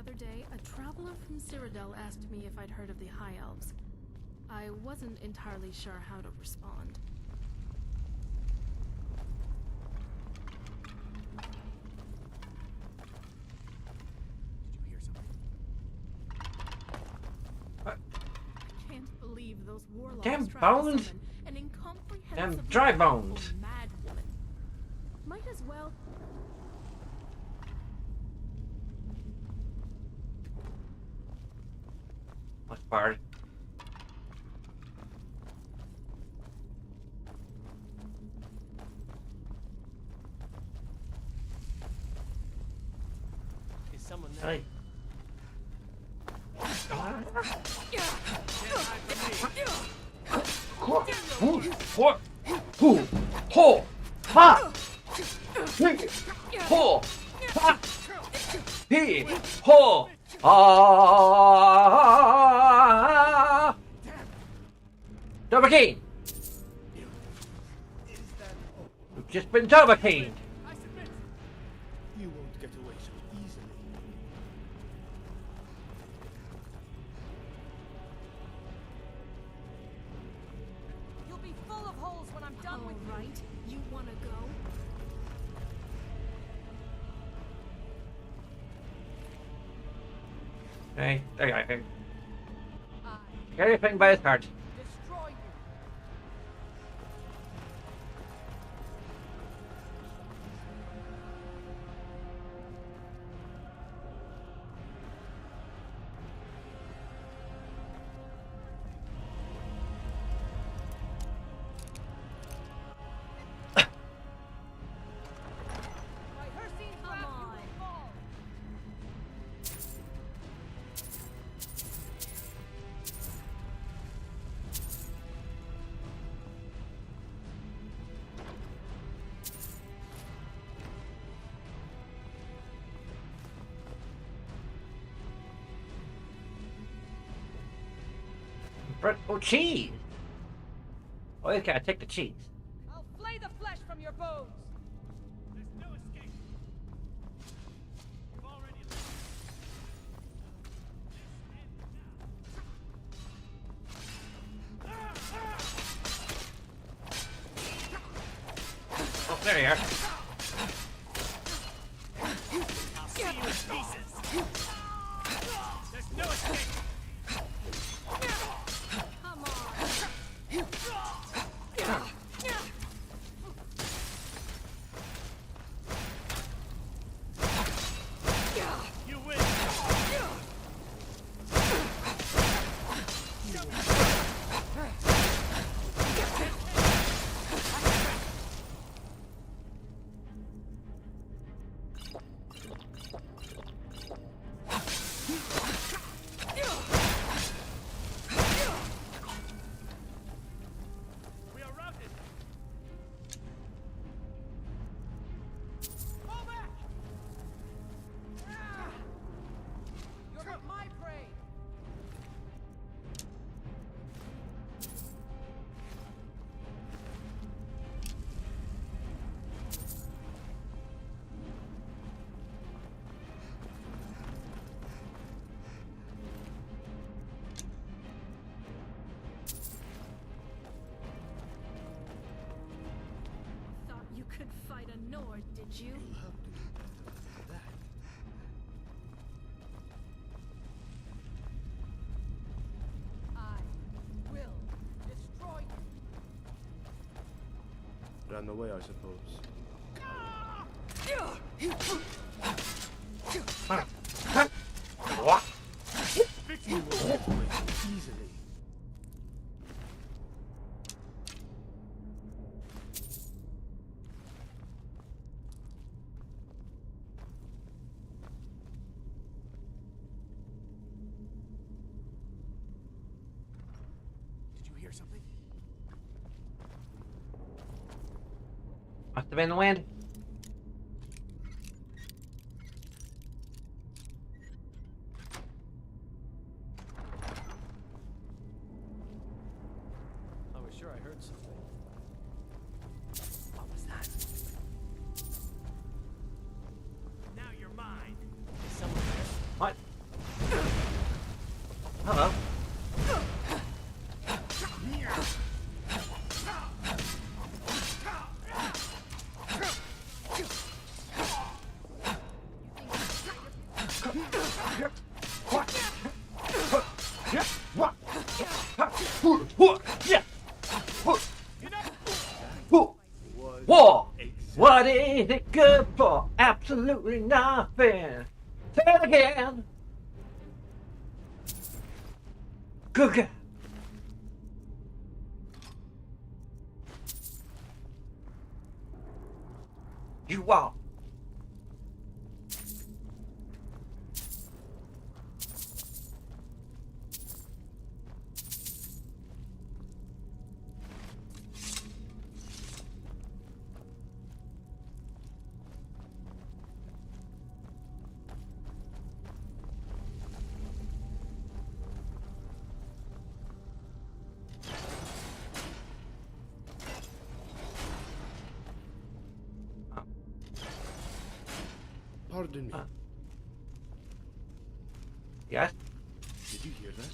other day, a traveler from Cyrodiil asked me if I'd heard of the High Elves. I wasn't entirely sure how to respond. Did you hear something? I can't believe those warlocks Damn tried to bones! summon an incomprehensible Damn dry bones! mad woman. Might as well. What's Bard? Is someone there? Hey. Double King! You've just been double King! I submit. You won't get away so easily. You'll be full of holes when I'm done with you. Alright, you wanna go? Hey, there you go. Get I everything by his heart. destroy you. My Hercine's wrath, you will fall. Oh, cheese! Always gotta take the cheese. I'll flay the flesh from your bones. There's no escape. You've already left. Oh, there you are. I'll see you in pieces. There's no escape. Come on. You win. We are routed. Fall back. You're not my prey. Thought you could fight a Nord, did you? I will destroy you. Ran away, I suppose. What? Victory will get away so easily. Did you hear something? Must have been the wind. I was sure I heard something. What was that? Now you're mine. Is someone there? What? Hello. War! What is it good for? Absolutely nothing. Say it again. Good God. You are. Pardon me. Yes? Did you hear that?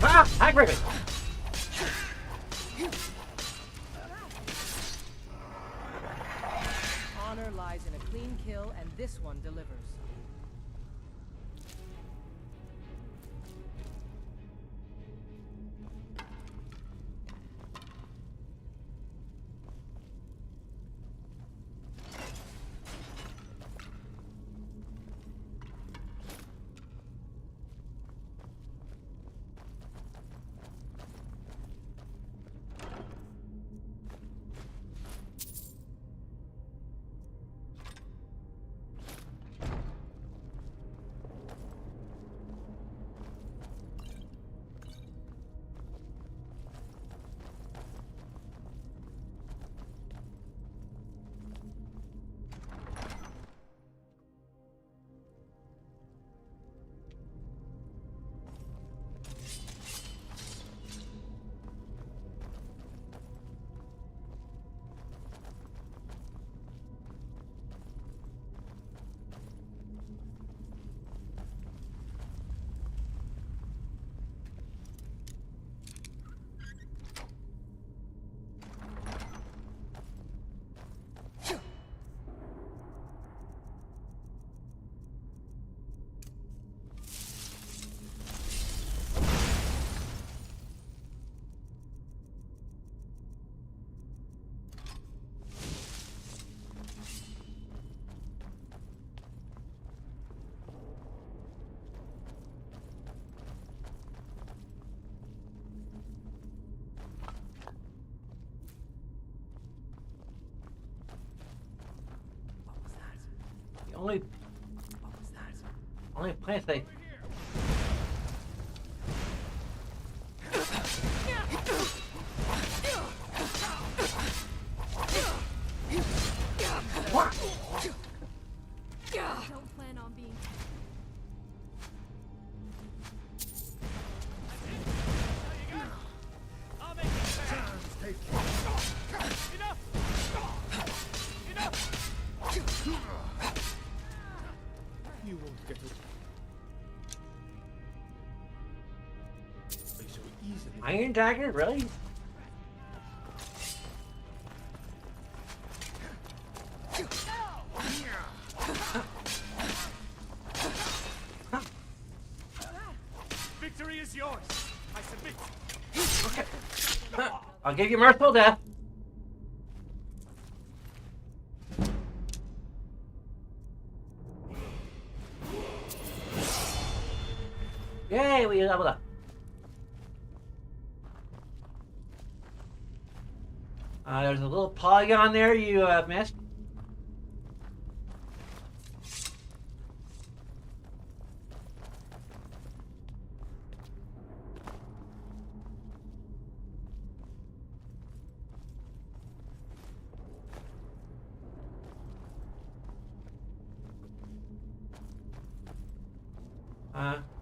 Ah! Hi, Griffin! Honor lies in a clean kill, and this one delivers. Only place they. What? I don't plan on being. I'll make it fair. Enough! You won't get it. So easily. Iron Dagger? Really? Victory is yours. I submit. Okay. I'll give you merciful death. Yay, we leveled up. There's a little polygon there you missed.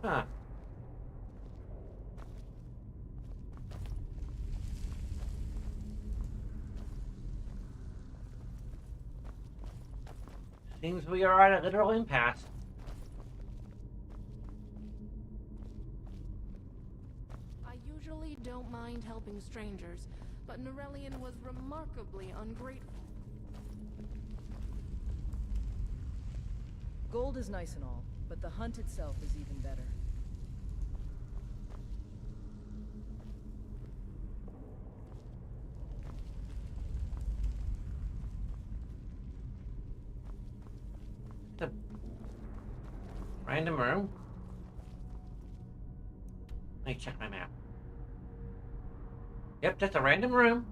Huh. Seems we are at a literal impasse. usually don't mind helping strangers, but Norellian was remarkably ungrateful. Gold is nice and all, but the hunt itself is even better. The random room? Let me check my map. Yep, just a random room.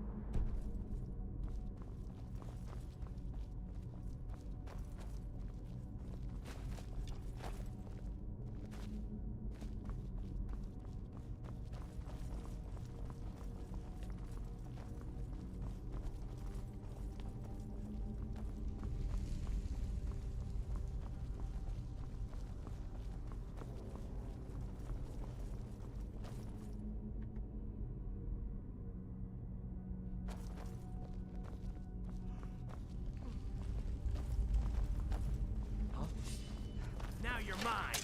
Now you're mine.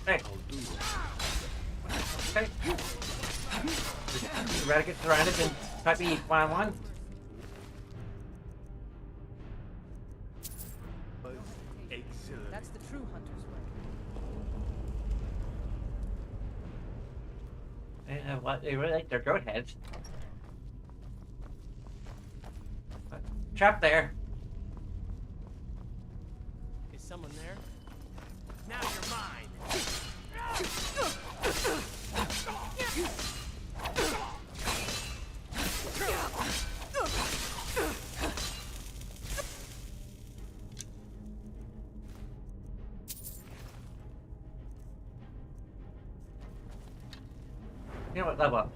Hey. Okay. You ready to get surrounded and fight me one-on-one? Excellent. That's the true hunter's way. What? They really like their goat heads. Trap there. Is someone there? Now you're mine. You know what? Level up.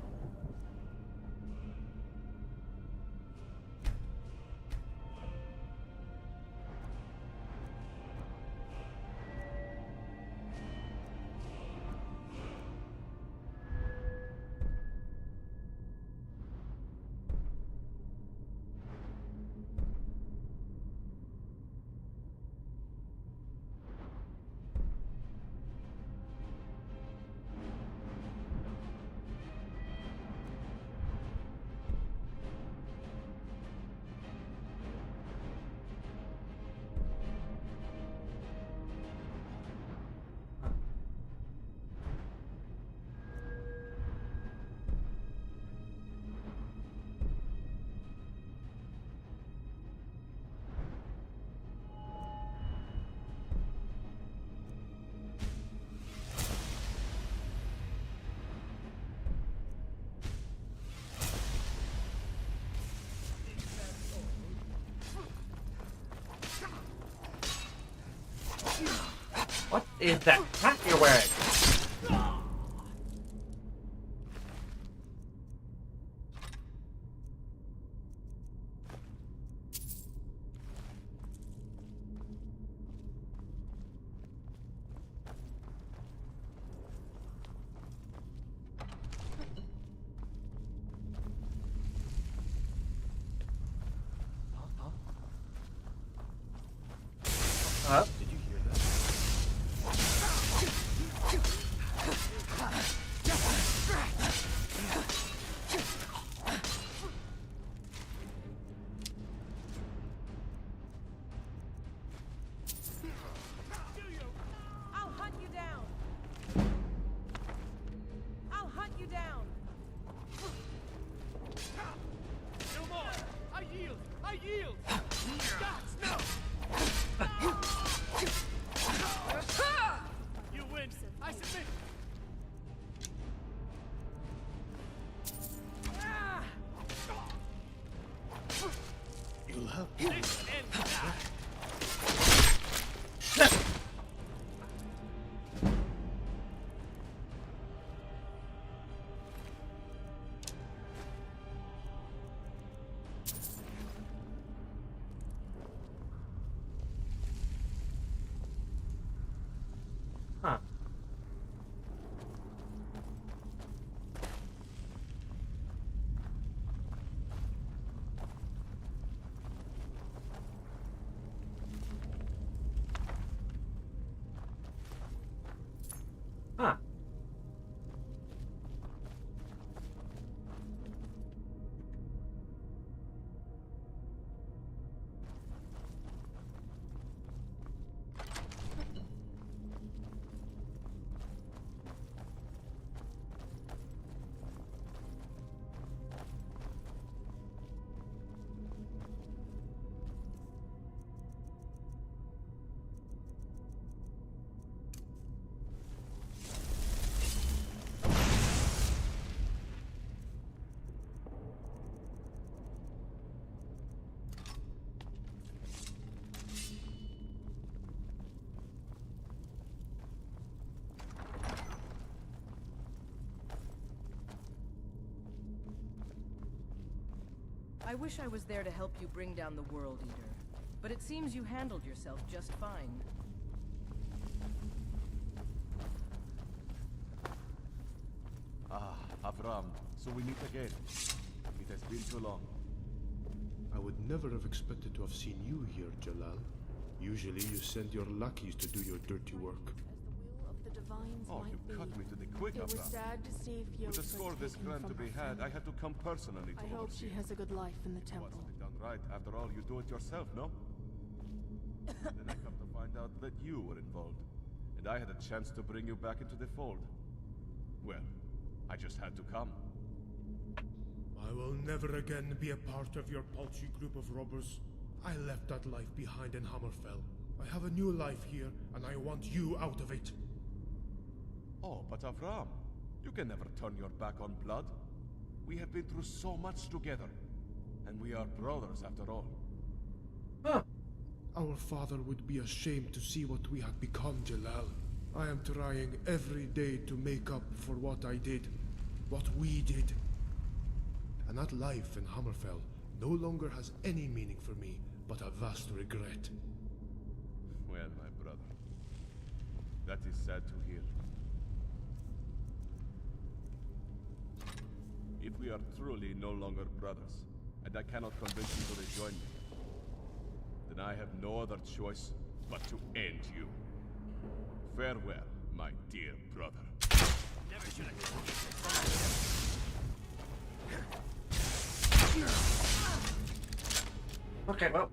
What is that hat you're wearing? Did you hear that? I'll hunt you down! I'll hunt you down! No more. I yield. I yield. Gods, no. You win. I submit. You'll have This ends now. Huh. Huh. I wish I was there to help you bring down the World Eater, but it seems you handled yourself just fine. Ah, Avram, so we meet again. It has been too long. I would never have expected to have seen you here, Jalal. Usually you send your lackeys to do your dirty work. Oh, you cut me to the quick, Avram. sad to see With a score this grand to be had, I had to come personally to oversee. has a good life in the temple. What's been done right? After all, you do it yourself, no? Then I come to find out that you were involved. And I had a chance to bring you back into the fold. Well, I just had to come. I will never again be a part of your paltry group of robbers. I left that life behind in Hammerfell. I have a new life here, and I want you out of it. Oh, but Avram, you can never turn your back on blood. We have been through so much together. And we are brothers after all. Huh. Our father would be ashamed to see what we had become, Jalal. I am trying every day to make up for what I did. What we did. And that life in Hammerfell no longer has any meaning for me, but a vast regret. Well, my brother, that is sad to hear. If we are truly no longer brothers, and I cannot convince you to rejoin me, then I have no other choice but to end you. Farewell, my dear brother. Never should have Okay, well.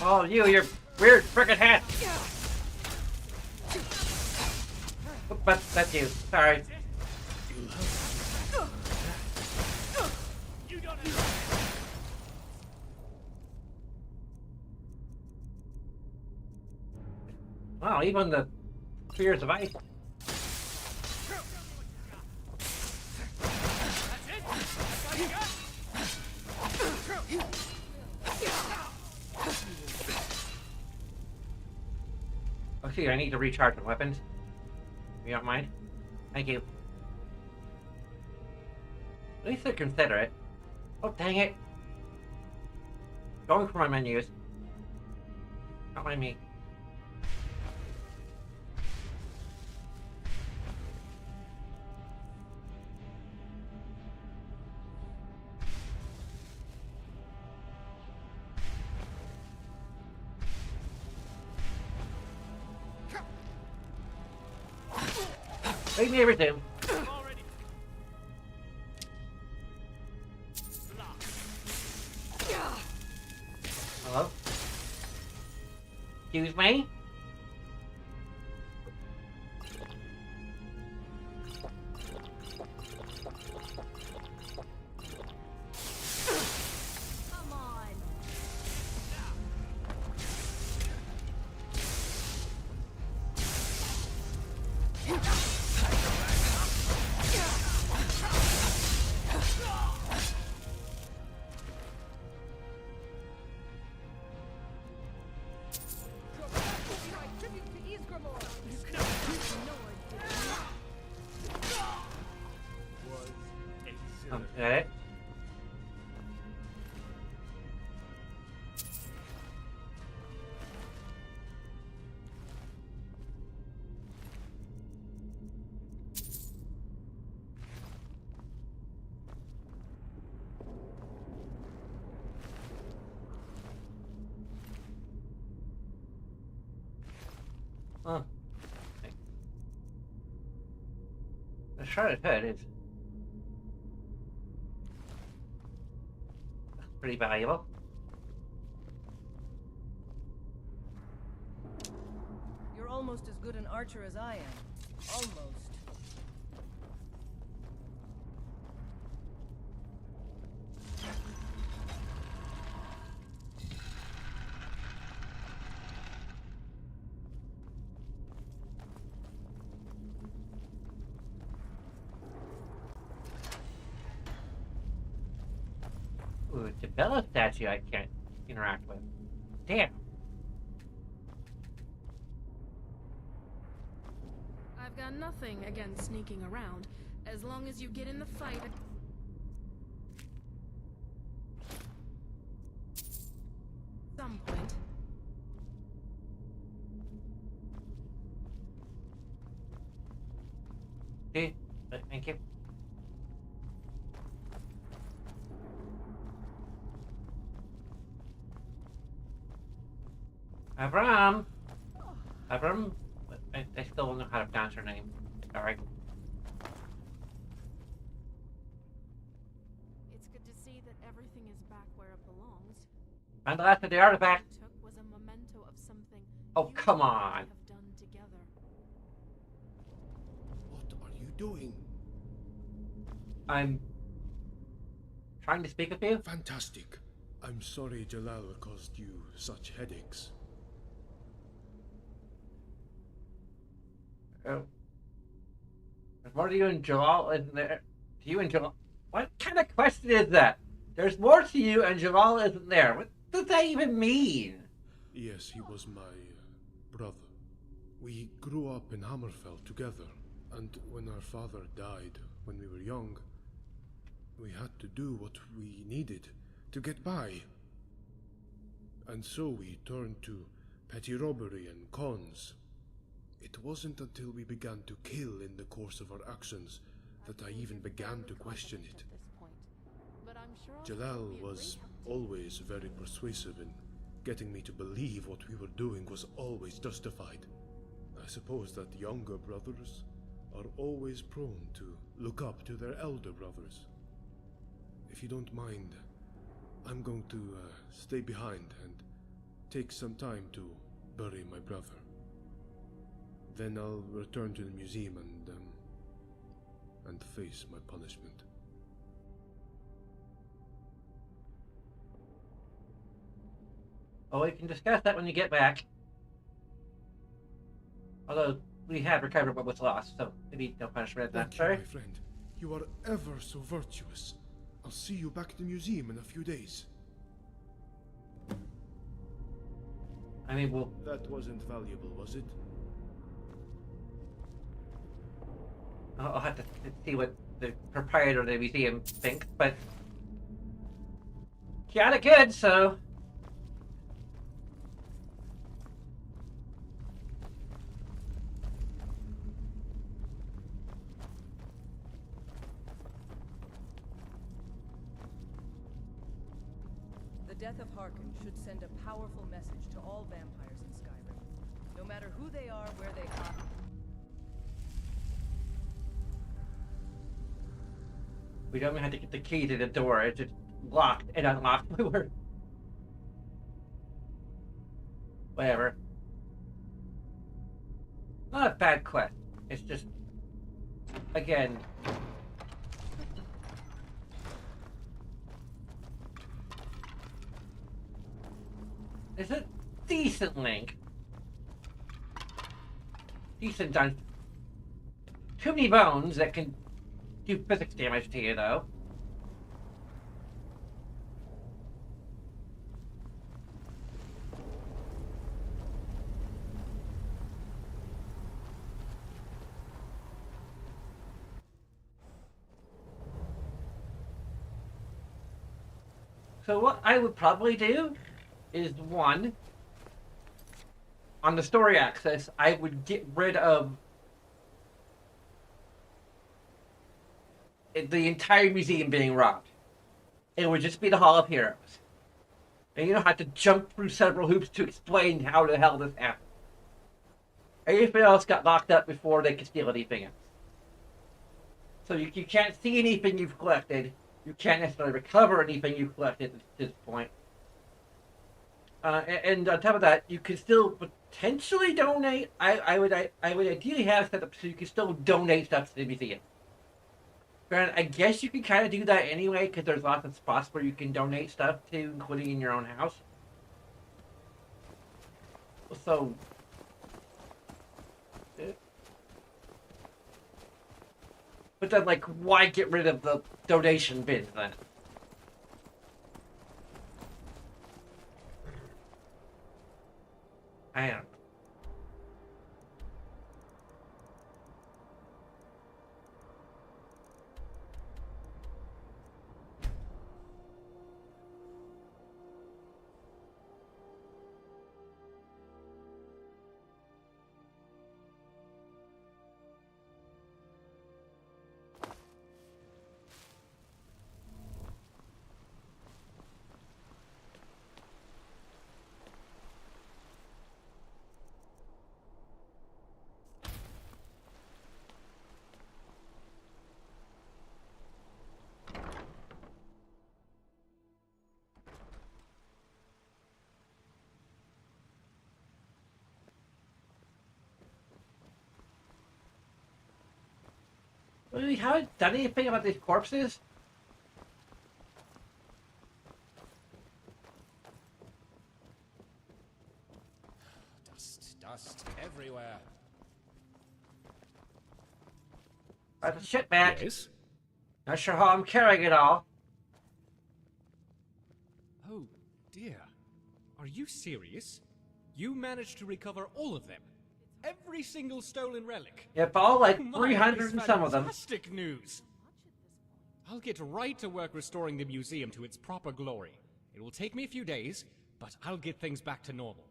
Oh, your weird frickin' hat! Oh, that's you. Sorry. Wow, even the spheres of ice. Oh, see, I need to recharge my weapons. You don't mind? Thank you. At least they're considerate. Oh, dang it. Going for my menus. Don't mind me. Leave me everything. Hello? Excuse me? Come on. Okay. Huh. The shrouded hood is pretty valuable. almost as good an archer as I am. Almost. Ooh, it's a Bella statue I can't interact with. Damn. I've got nothing against sneaking around, as long as you get in the fight. At some point. Okay, thank you. Abram! Abram? I still don't know how to pronounce her name. Sorry. It's good to see that everything is back where it belongs. And the last of the artifact. What I took was a memento of something Oh, you come and I on. have done together. What are you doing? I'm trying to speak with you. Fantastic. I'm sorry Jalal caused you such headaches. Oh. There's more to you and Jalal, isn't there? To you and Jalal. What kind of question is that? There's more to you and Jalal isn't there. What does that even mean? Yes, he was my brother. We grew up in Hammerfell together, and when our father died when we were young, we had to do what we needed to get by. And so we turned to petty robbery and cons. It wasn't until we began to kill in the course of our actions that I even began to question it. Jalal was always very persuasive in getting me to believe what we were doing was always justified. I suppose that younger brothers are always prone to look up to their elder brothers. If you don't mind, I'm going to stay behind and take some time to bury my brother. Then I'll return to the museum and face my punishment. Oh, we can discuss that when you get back. Although we have recovered what was lost, so maybe no punishment Thank necessary. you, my friend. You are ever so virtuous. I'll see you back at the museum in a few days. I mean, we'll... That wasn't valuable, was it? I'll have to see what the proprietor of the museum thinks, but... Kinda good, so... The death of Harkon should send a powerful message to all vampires in Skyrim. No matter who they are, where they are. We don't even have to get the key to the door. It's just locked and unlocked. We're... Whatever. Not a bad quest. It's just... Again... It's a decent link. Decent done. Too many bones that can do physics damage to you, though. So what I would probably do is, one, on the story axis, I would get rid of the entire museum being robbed. It would just be the Hall of Heroes. And you don't have to jump through several hoops to explain how the hell this happened. Everything else got locked up before they could steal anything else. So you can't see anything you've collected. You can't necessarily recover anything you've collected at this point. And on top of that, you can still potentially donate. I would ideally have set up so you can still donate stuff to the museum. Granted, I guess you can kind of do that anyway because there's lots of spots where you can donate stuff to, including in your own house. So, but then, like, why get rid of the donation bins then? I don't know. We haven't done anything about these corpses? Dust everywhere. That's the shit back. Yes? Not sure how I'm carrying it all. Oh, dear. Are you serious? You managed to recover all of them? Every single stolen relic? Yep, all like My, 300 and some of them. Fantastic news! I'll get right to work restoring the museum to its proper glory. It will take me a few days, but I'll get things back to normal.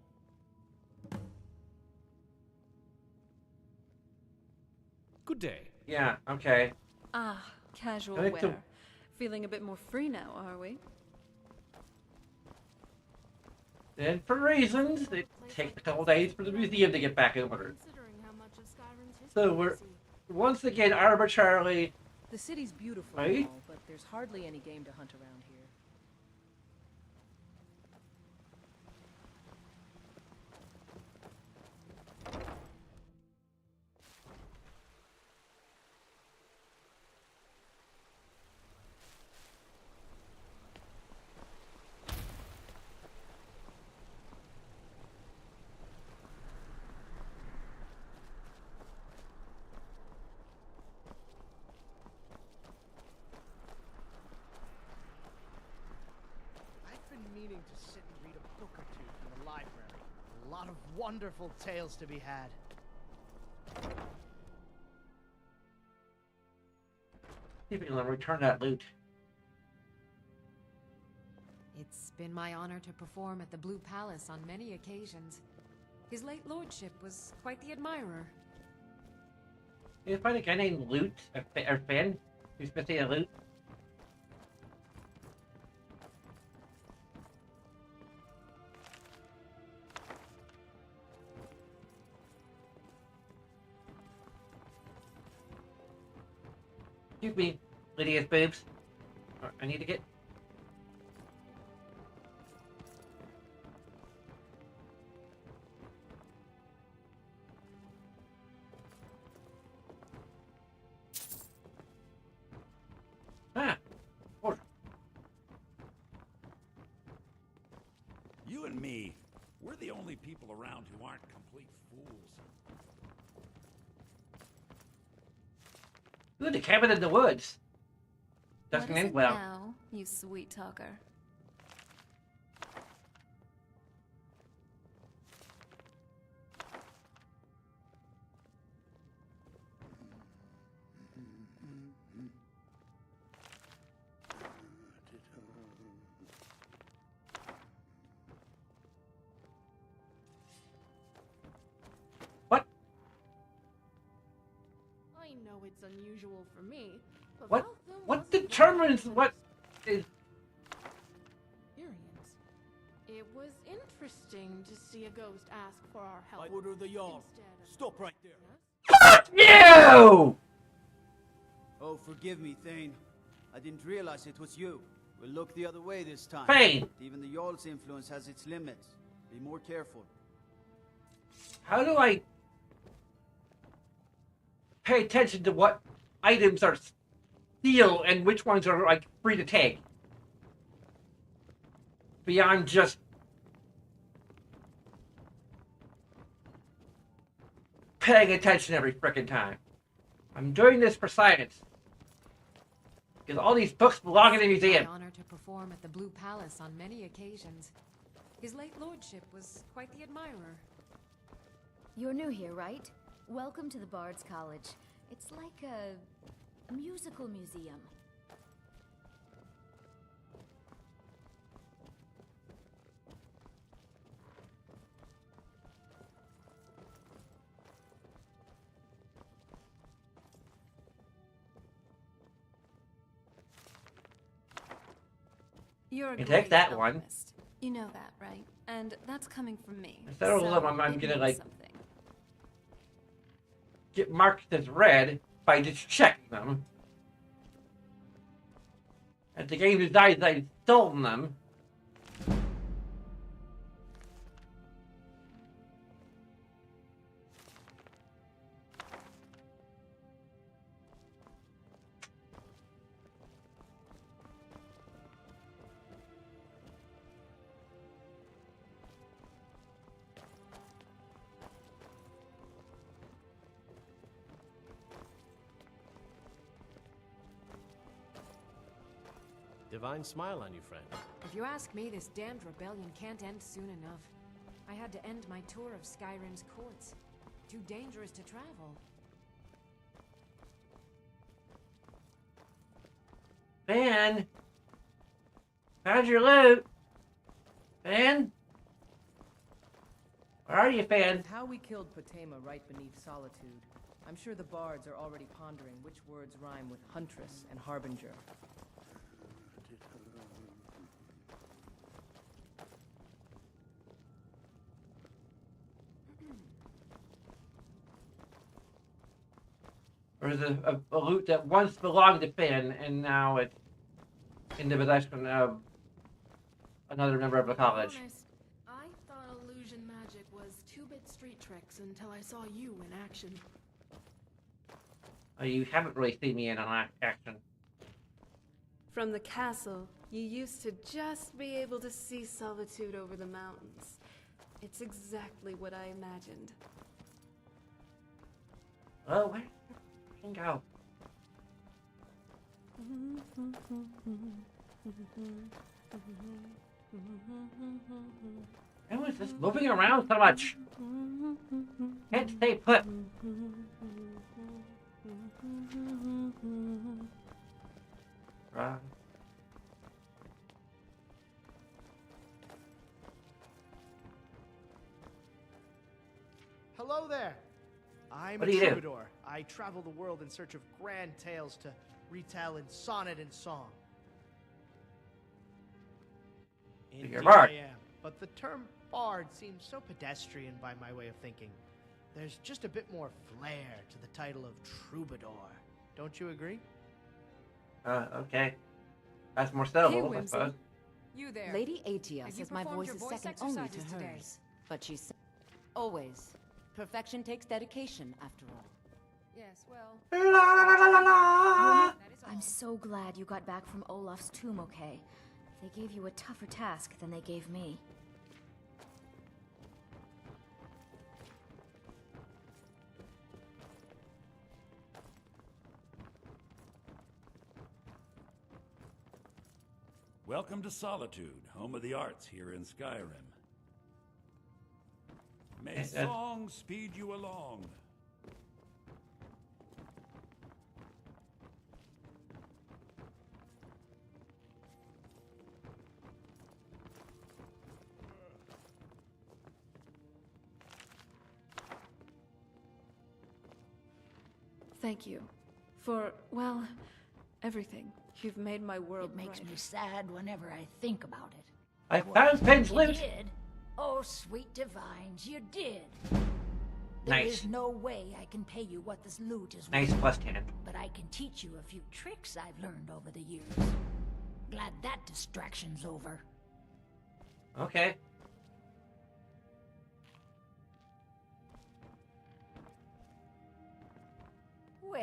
Good day. Yeah, okay. Ah, casual I think the- wear. Feeling a bit more free now, are we? And for reasons, it takes a couple days for the museum to get back in order. Considering how much of Skyrim's history So we we're see. once again arbitrarily. The city's beautiful Right? and all, but there's hardly any game to hunt around here. I've been meaning to sit and read a book or two from the library. A lot of wonderful tales to be had. See if we can return that loot. It's been my honor to perform at the Blue Palace on many occasions. His late lordship was quite the admirer. You find a guy named Loot or Finn who's missing a loot. Excuse me, Lydia's boobs. I need to get. Ah, order. You and me, we're the only people around who aren't complete fools. Ooh, the cabin in the woods. Doesn't What is end it well. now, you sweet talker? What? I know it's unusual for me, but What? Valtham What wasn't determines that what is? experience. It was interesting to see a ghost ask for our help. I order the Jarl. instead of- Stop right there. Fuck you! Oh, forgive me, Thane. I didn't realize it was you. We'll look the other way this time. Thane! Even the Jarl's influence has its limits. Be more careful. How do I pay attention to what items are steal and which ones are like free to take? Beyond just paying attention every frickin' time. I'm doing this for science. Because all these books belong in the museum. My honor to perform at the Blue Palace on many occasions. His late lordship was quite the admirer. You're new here, right? Welcome to the Bard's College. It's like a musical museum. You're a You great take that one. alchemist. You know that, right? And that's coming from me. Instead of so I'm it gonna means like something. get marked as red by just checking them. And the game decides I've stolen them. Divine smile on you, friend. If you ask me, this damned rebellion can't end soon enough. I had to end my tour of Skyrim's courts. Too dangerous to travel. Fan! How's your loot? Fan? Where are you, Fan? With how we killed Potema right beneath Solitude, I'm sure the bards are already pondering which words rhyme with Huntress and Harbinger. Or is it a loot that once belonged to Finn and now it's in the possession of another member of the college? Honest, I thought illusion magic was 2-bit street tricks until I saw you in action. Oh, you haven't really seen me in on action. From the castle, you used to just be able to see Solitude over the mountains. It's exactly what I imagined. Oh, where can go? Everyone's just moving around so much. Can't stay put. Right. Hello there. I'm What a do you do? troubadour. I travel the world in search of grand tales to retell in sonnet and song. You're a Indeed bard. I am, but the term bard seems so pedestrian by my way of thinking. There's just a bit more flair to the title of troubadour. Don't you agree? Okay. That's more syllables, I Whimsy. suppose. You there. Lady Atia Have you says my performed voice your is voice second only to exercises hers. today? But she said, always. Perfection takes dedication, after all. Yes, well. I'm so glad you got back from Olaf's tomb okay. They gave you a tougher task than they gave me. Welcome to Solitude, home of the arts here in Skyrim. May song speed you along. Thank you. For, well, everything. You've made my world It makes brighter. me sad whenever I think about it. I found Finn's You loot. did? Oh, sweet divines, you did. There Nice. is no way I can pay you what this loot is Nice worth. plus 10. But I can teach you a few tricks I've learned over the years. Glad that distraction's over. Okay.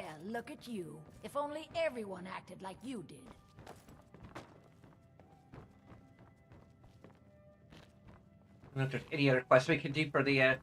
Well, look at you. If only everyone acted like you did. I don't know if there's any other quests we can do for the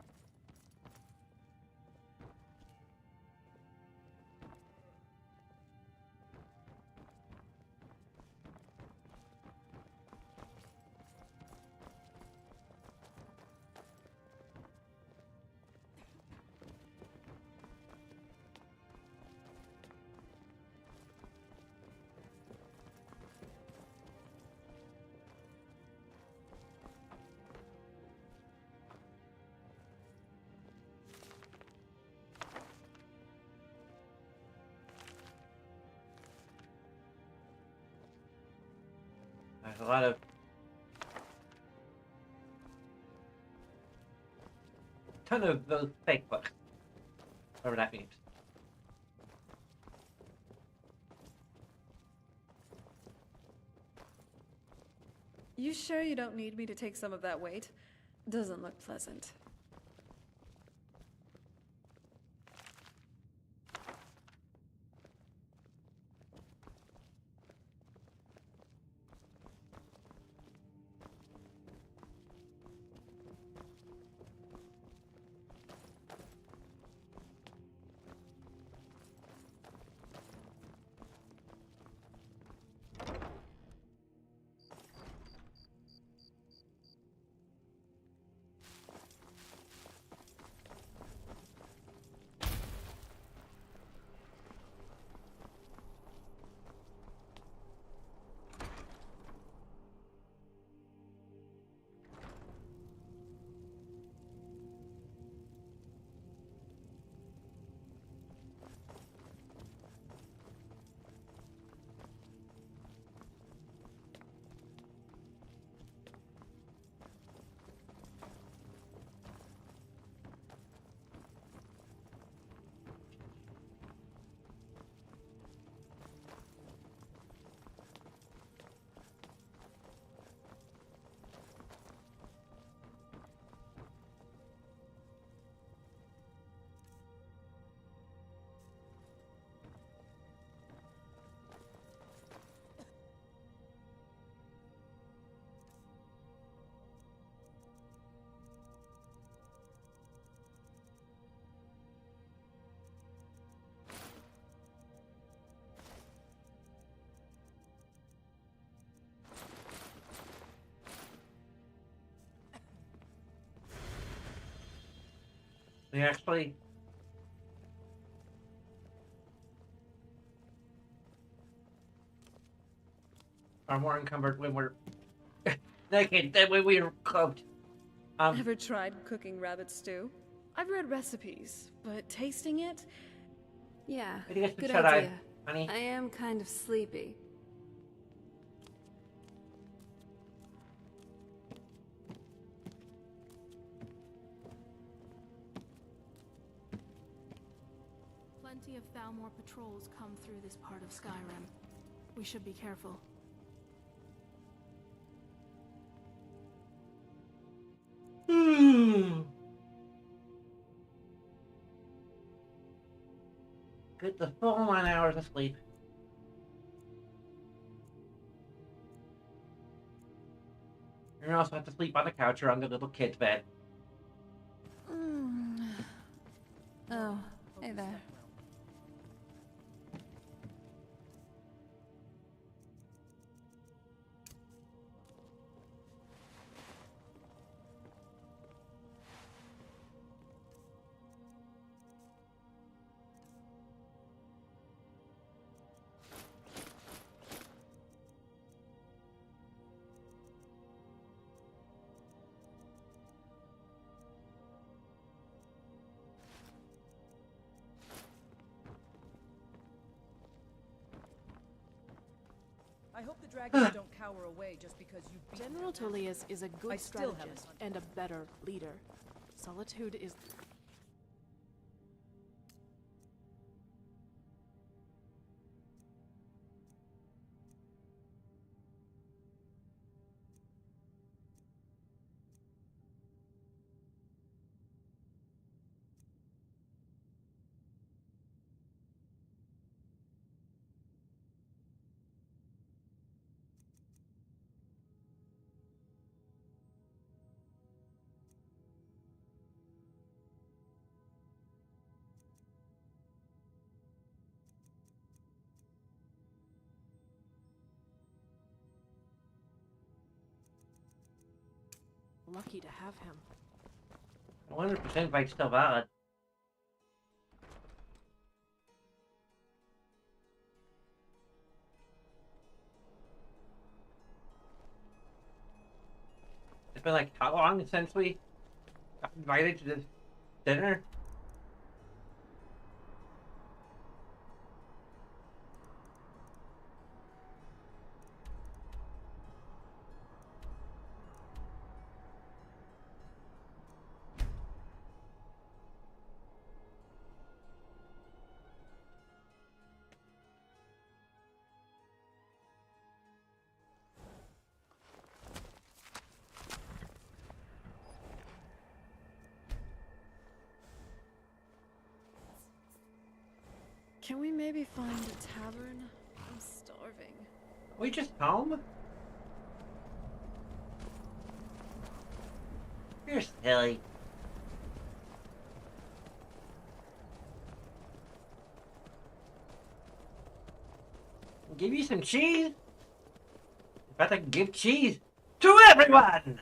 there's a lot of ton of those fake books. Whatever that means. You sure you don't need me to take some of that weight? Doesn't look pleasant. We actually are more encumbered when we're naked than when we're cloaked. Ever tried cooking rabbit stew? I've read recipes, but tasting it? Yeah, I think it's good shut-eye, idea. honey. I am kind of sleepy. Plenty of Thalmor patrols come through this part of Skyrim. We should be careful. Get the full 9 hours of sleep. You also have to sleep on the couch or on the little kid's bed. Oh, hey there. I hope the dragons don't cower away just because you beat General them. Tullius is a good I still haven't strategist and a better leader. Solitude is... lucky to have him. 100% bike's still valid. It's been like how long since we got invited to this dinner? Can we maybe find a tavern? I'm starving. Are we just home? You're silly. Give you some cheese? In fact, I can give cheese to everyone!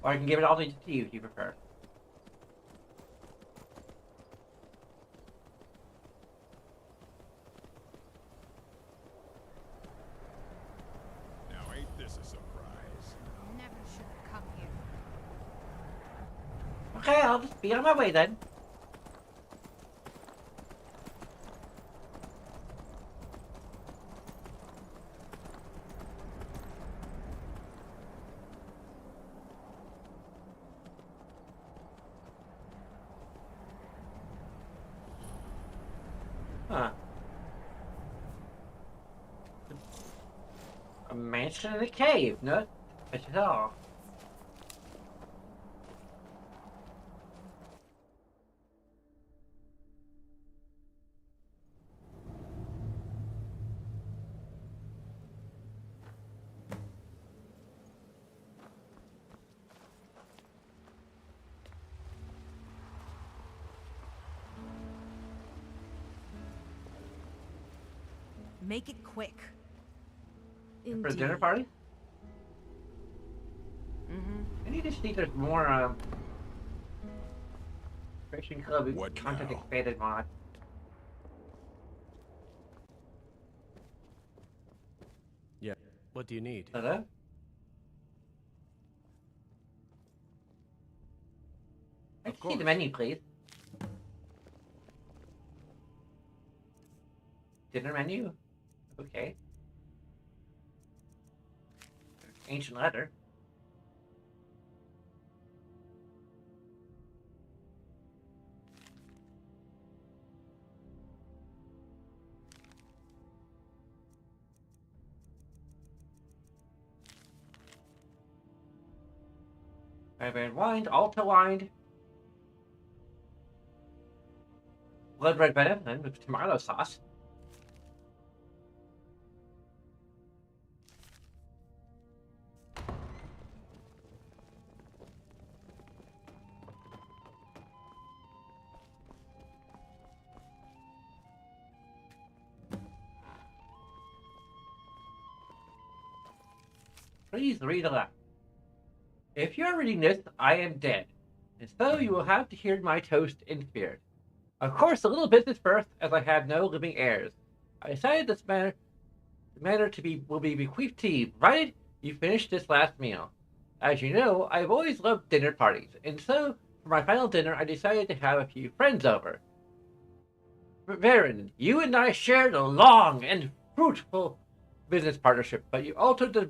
Or I can give it all to you if you prefer. Now ain't this a surprise? Never should have come here. Okay, I'll just be on my way then. Huh. A mansion in a cave, no? That's it all. Make it quick. For a dinner party? I need to see if there's more, Christian Club content expanded mod. Yeah. What do you need? Hello? I can see the menu, please. Dinner menu? Okay. Ancient letter. Red wine, Alta wine. Blood red venison with tomato sauce. Please read aloud. If you're reading this, I am dead, and so you will have to hear my toast in spirit. Of course, a little business first, as I have no living heirs. I decided the manor will be bequeathed to you, provided you finish this last meal. As you know, I've always loved dinner parties, and so for my final dinner, I decided to have a few friends over. Varen, you and I shared a long and fruitful business partnership, but you altered the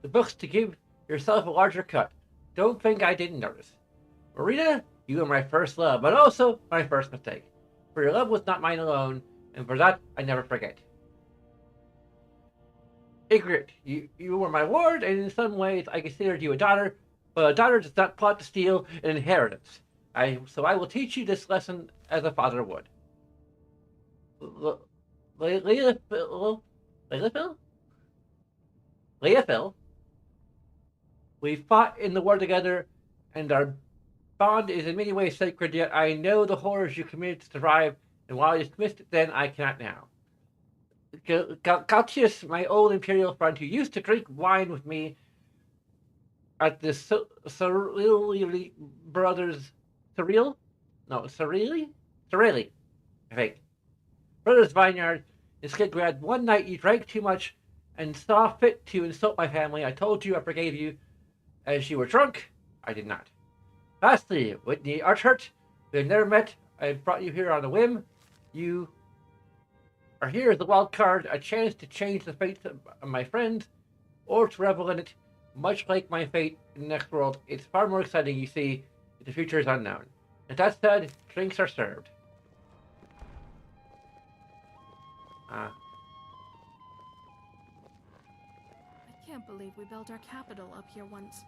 books to give yourself a larger cut. Don't think I didn't notice. Marina, you were my first love, but also my first mistake. For your love was not mine alone, and for that I never forget. Ygritte, you were my ward, and in some ways I considered you a daughter, but a daughter does not plot to steal an inheritance. So I will teach you this lesson as a father would. Leophil? We fought in the war together, and our bond is in many ways sacred, yet I know the horrors you committed to survive, and while I dismissed it then, I cannot now. Gautius, my old imperial friend who used to drink wine with me at the Cerili brothers. Cerili? No, Cerili? Cerili, I think. Brothers Vineyard in Skidgrad. One night you drank too much and saw fit to insult my family. I told you I forgave you. As you were drunk, I did not. Lastly, Whitney Arthert, we have never met. I brought you here on a whim. You are here as the wild card, a chance to change the fate of my friends, or to revel in it. Much like my fate in the next world, it's far more exciting, you see, if the future is unknown. With that said, drinks are served. I can't believe we built our capital up here once.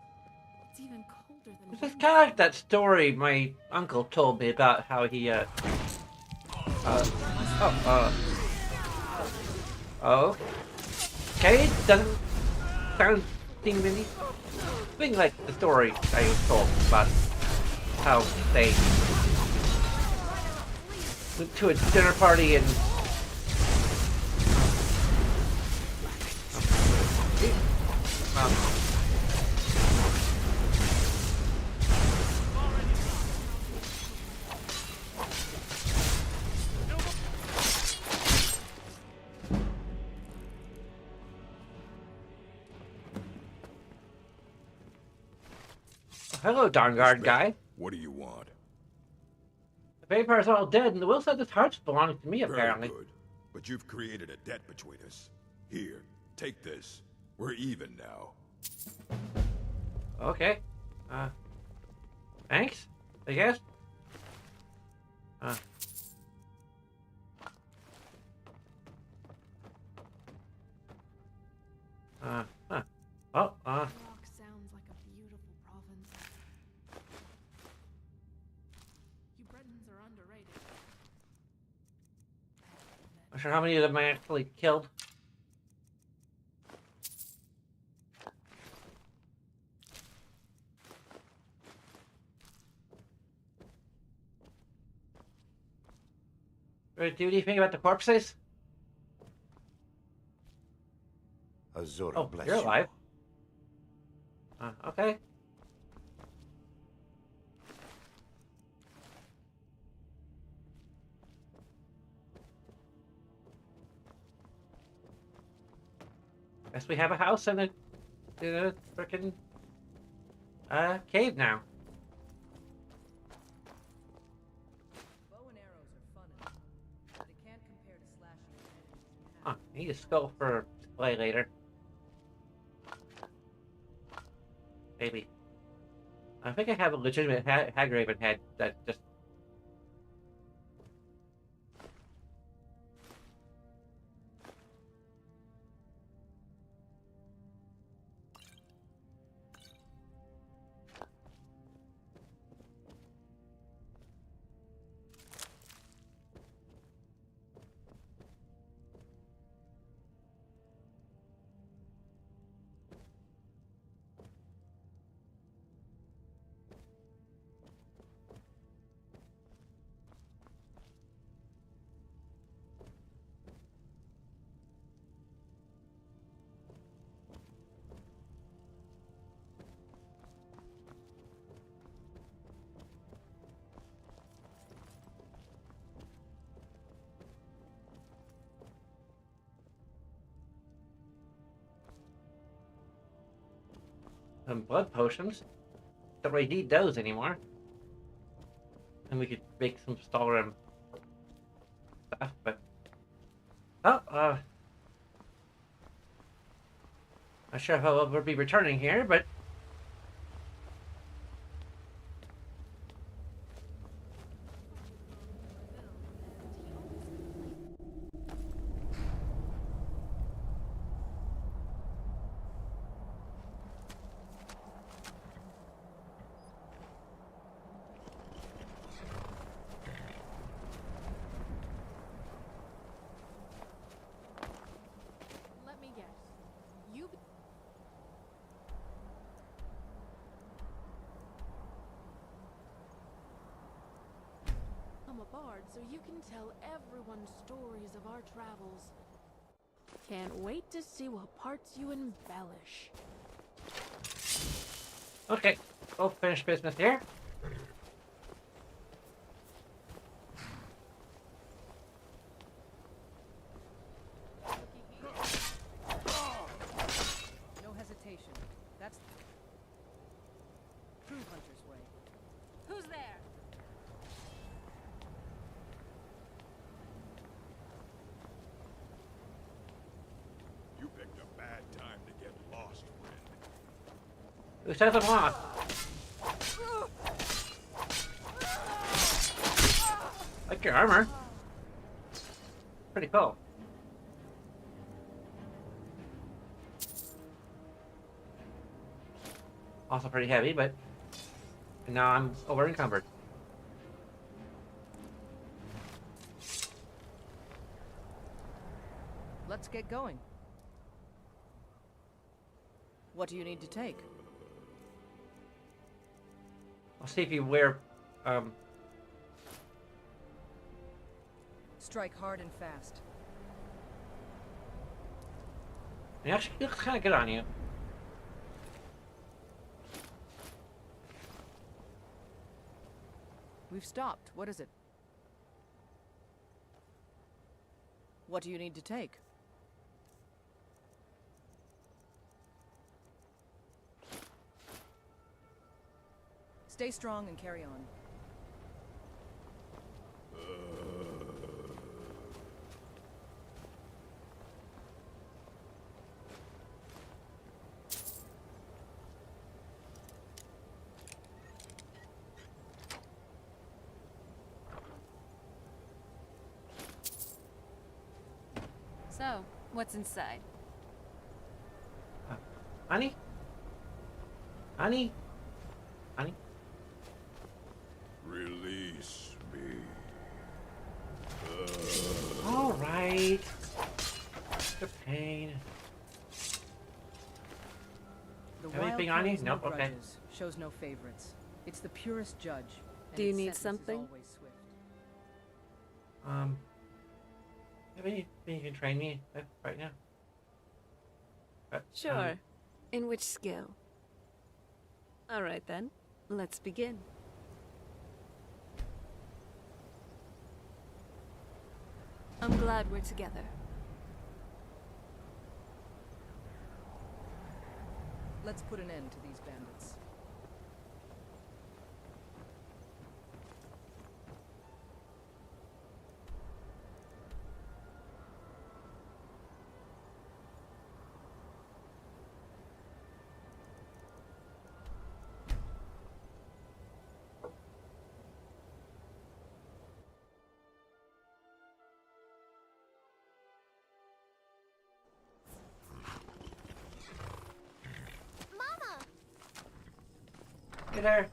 It's even colder than This is kind of like that story my uncle told me about how he, okay, doesn't sound seem anything like the story I was told about how they went to a dinner party and hello, Darnguard guy. What do you want? The vampires are all dead, and the will said this heart belongs to me, apparently. Very good. But you've created a debt between us. Here, take this. We're even now. Okay. Thanks, I guess. Rock sounds like a beautiful province. You Bretons are underrated. Not sure how many of them I actually killed. Do anything about the corpses? Azura bless you're you. alive. Okay. Guess we have a house and a frickin' cave now. Bow and arrows are fun enough, but it can't compare to slashing your enemies. I need a skull for display later. Maybe. I think I have a legitimate Hagraven head that just... blood potions. Don't really need those anymore. And we could make some Stalrim stuff, but... Oh, not sure if I'll ever be returning here, but... Let me guess. You I'm a bard, so you can tell everyone stories of our travels. Can't wait to see what parts you embellish. Okay, we'll finish business here. No hesitation. That's true hunter's way. Who's there? You picked a bad time to get lost, friend. Who says I'm lost? Like your armor. Pretty cool. Also pretty heavy, but now I'm over encumbered. Let's get going. What do you need to take? I'll see if you wear, Strike hard and fast. it actually looks kind of good on you. We've stopped. What is it? What do you need to take? Stay strong and carry on. So, what's inside? Honey? Honey? Honey? Release me. All right. The pain. The Anything wild on you? carries no Nope, okay. grudges, shows no favorites. It's the purest judge. and Do you its need sentence is something? always swift. Maybe you can train me right now. But, Sure. In which skill? All right then, let's begin. I'm glad we're together. Let's put an end to these bandits. Hey there.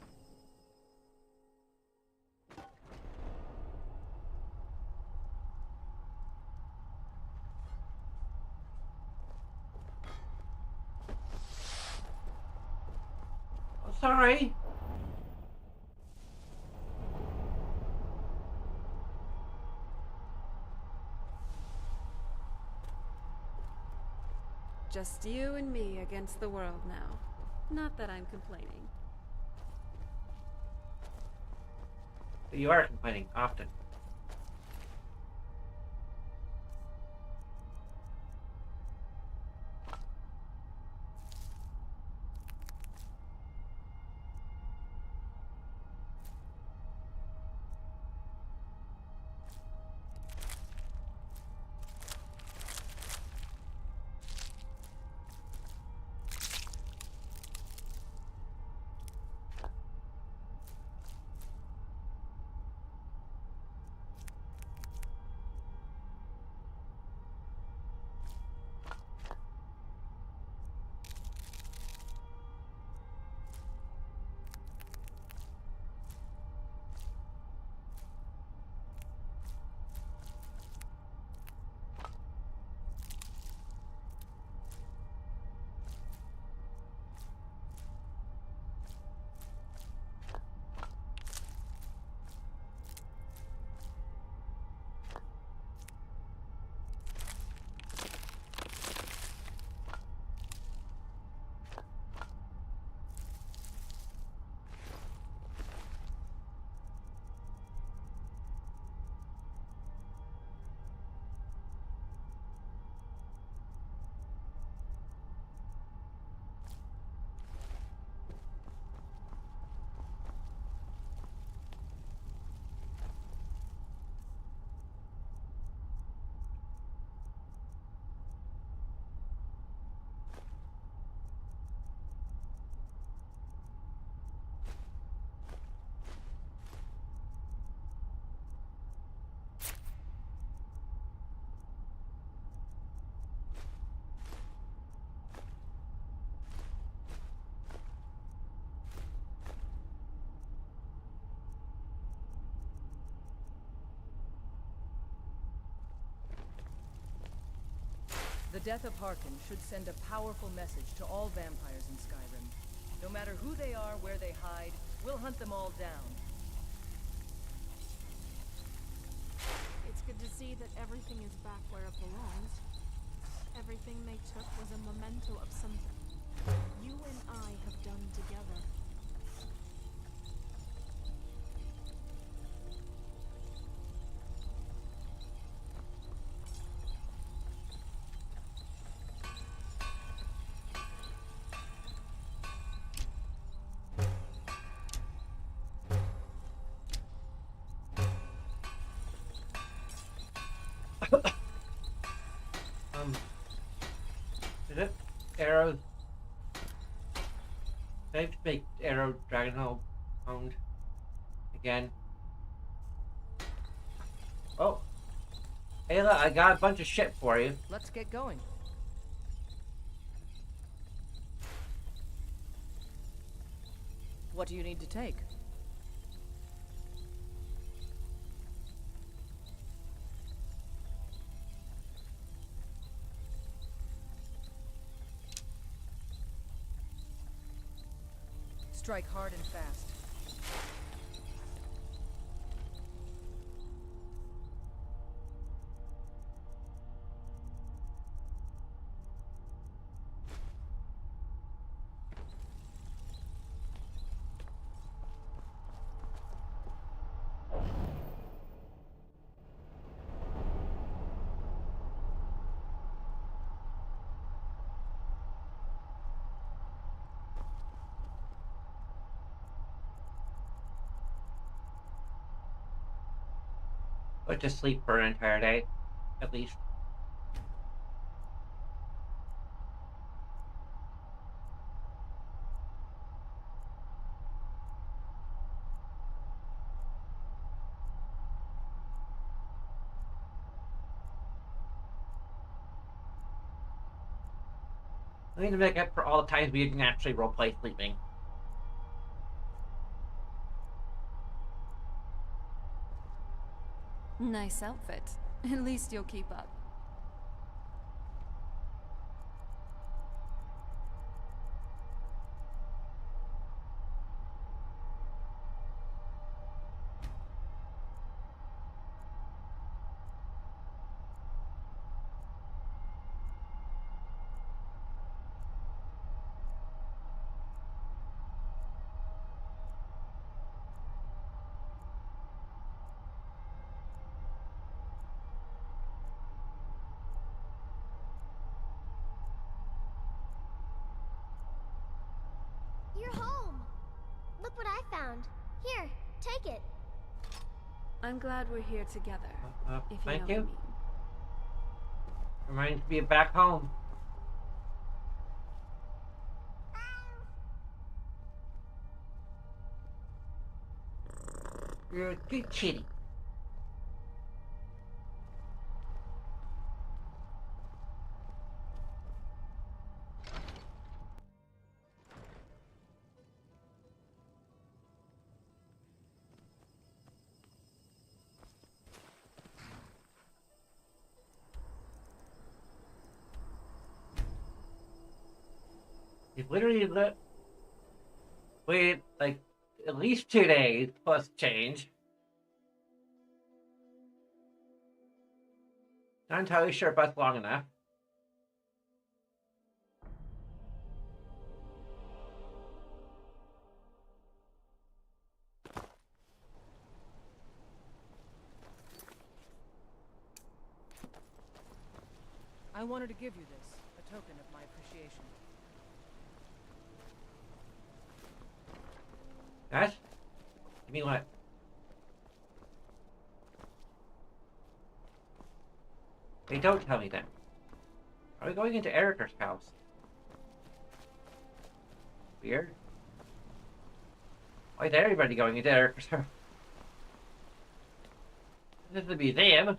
Oh, sorry. Just you and me against the world now. Not that I'm complaining. You are complaining often. The death of Harkin should send a powerful message to all vampires in Skyrim. No matter who they are, where they hide, we'll hunt them all down. It's good to see that everything is back where it belongs. Everything they took was a memento of something you and I have done together. Is it Arrow? They have to make Arrow Dragonhold owned again. Oh, Ayla, I got a bunch of shit for you. Let's get going. What do you need to take? Strike hard and fast. Went to sleep for an entire day, at least. I need to make up for all the times we didn't actually roleplay sleeping. Nice outfit. At least you'll keep up. You're home! Look what I found. Here, take it. I'm glad we're here together. If you Thank know you. what I mean. Reminds me of back home. You're a good kitty. You've literally waited like at least 2 days plus change. Not entirely sure if that's long enough. I wanted to give you this, a token of my appreciation. That? Give me what? They don't tell me then. Are we going into Erica's house? Weird. Why is everybody going into Erica's house? This is the museum.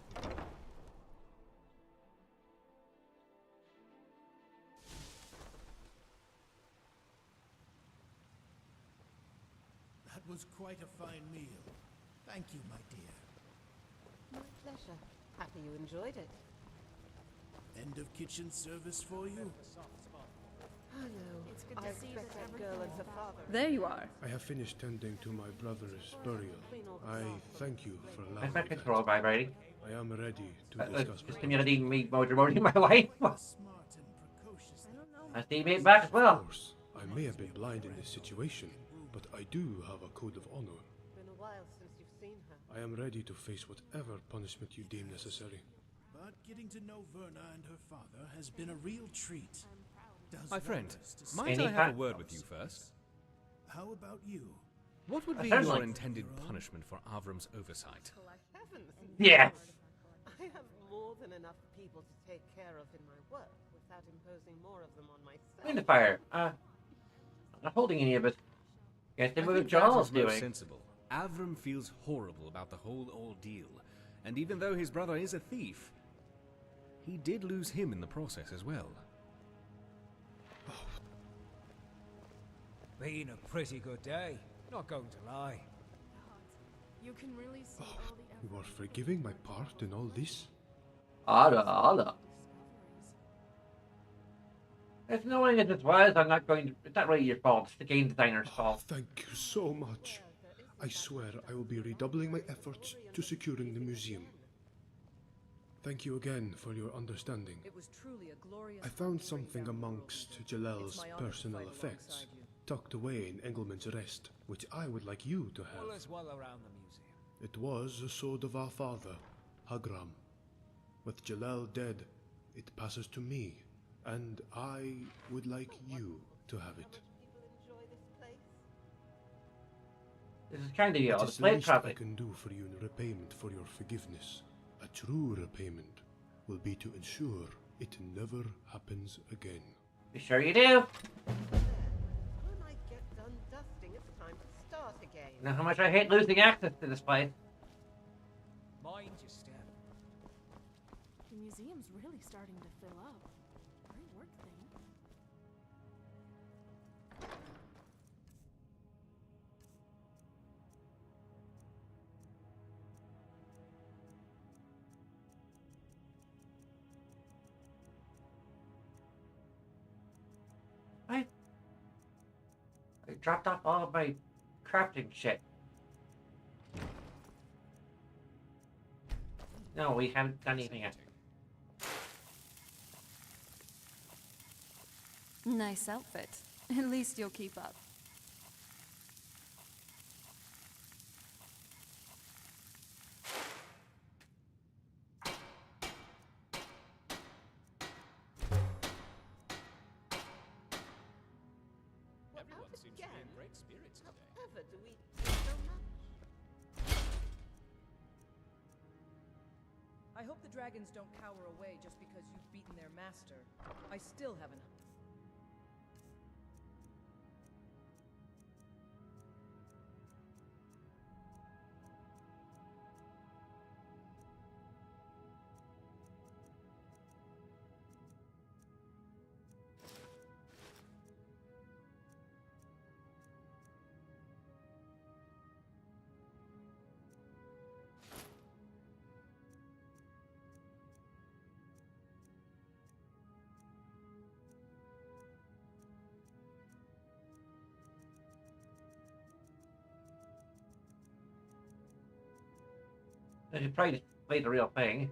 That was quite a fine meal. Thank you, my dear. My pleasure. Happy you enjoyed it. end of kitchen service for you? It's good to see that everything is back. There you are. I have finished tending to my brother's burial. I thank you for I allowing back me control that. vibrating. I am ready to discuss Just my community me motoring my wife. I see me back as well. Of course, I may have been blind in this situation, but I do have a code of honor. Been a while since you've seen her. I am ready to face whatever punishment you deem necessary. But getting to know Verna and her father has been a real treat. Does My friend, Vena's might I have a word with you first? How about you? What would be sounds your like- intended punishment for Avram's oversight? Heavens, Yes. I have more than enough people to take care of in my work without imposing more of them on myself. In the fire. I'm not holding any of it. Guess they I what think that Joel's is most doing. sensible. Avram feels horrible about the whole ordeal, and even though his brother is a thief, he did lose him in the process as well. Been a pretty good day, not going to lie. You can really see all the You are forgiving my part in all this? Ada. If knowing it as well, I'm not going to. It's not really your fault. It's the game designer's fault. Thank you so much. I swear I will be redoubling my efforts to securing the museum. Thank you again for your understanding. It was truly a glorious I found something amongst Jalal's personal effects, tucked away in Engelman's rest, which I would like you to have. Pull us well around the museum. It was a sword of our father, Hagram. With Jalal dead, it passes to me, and I would like you to have it. This is kind of you. It I'll is the play it least I properly. can do for you in repayment for your forgiveness. A true repayment will be to ensure it never happens again. Be sure you do. When I get done dusting, it's time to start again. You know how much I hate losing access to this place. Mind your step. The museum's really starting to fill up. Great work, Thane. I dropped off all of my crafting shit. No, we haven't done anything yet. Nice outfit. At least you'll keep up. Everyone seems to be in great spirits today. However, do we do so much? I hope the dragons don't cower away just because you've beaten their master. I still haven't. I should probably just play the real thing.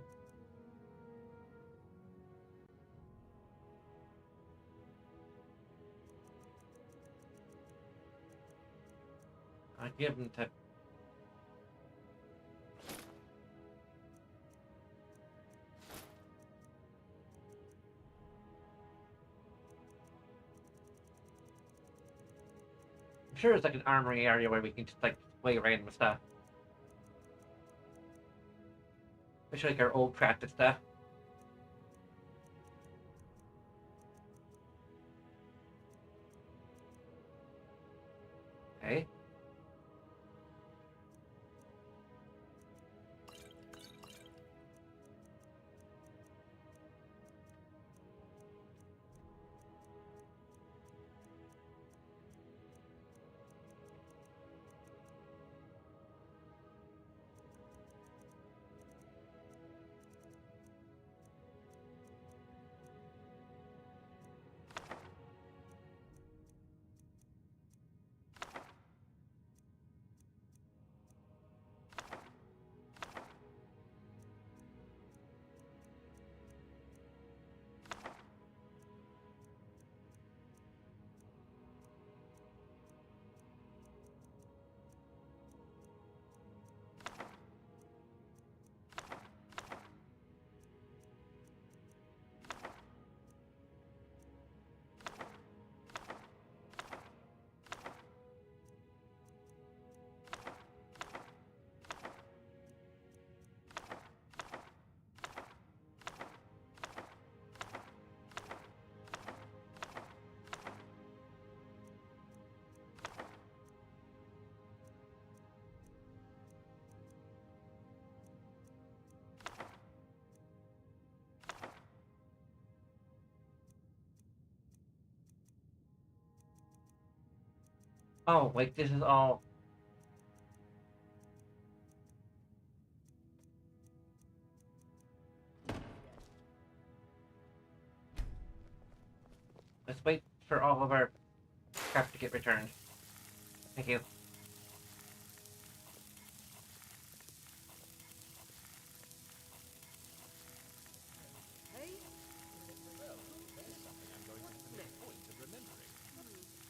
I give him to. I'm sure it's like an armory area where we can just like play around with stuff. Especially like our old practice stuff. Okay. Oh, like this is all. Let's wait for all of our crap to get returned. Thank you.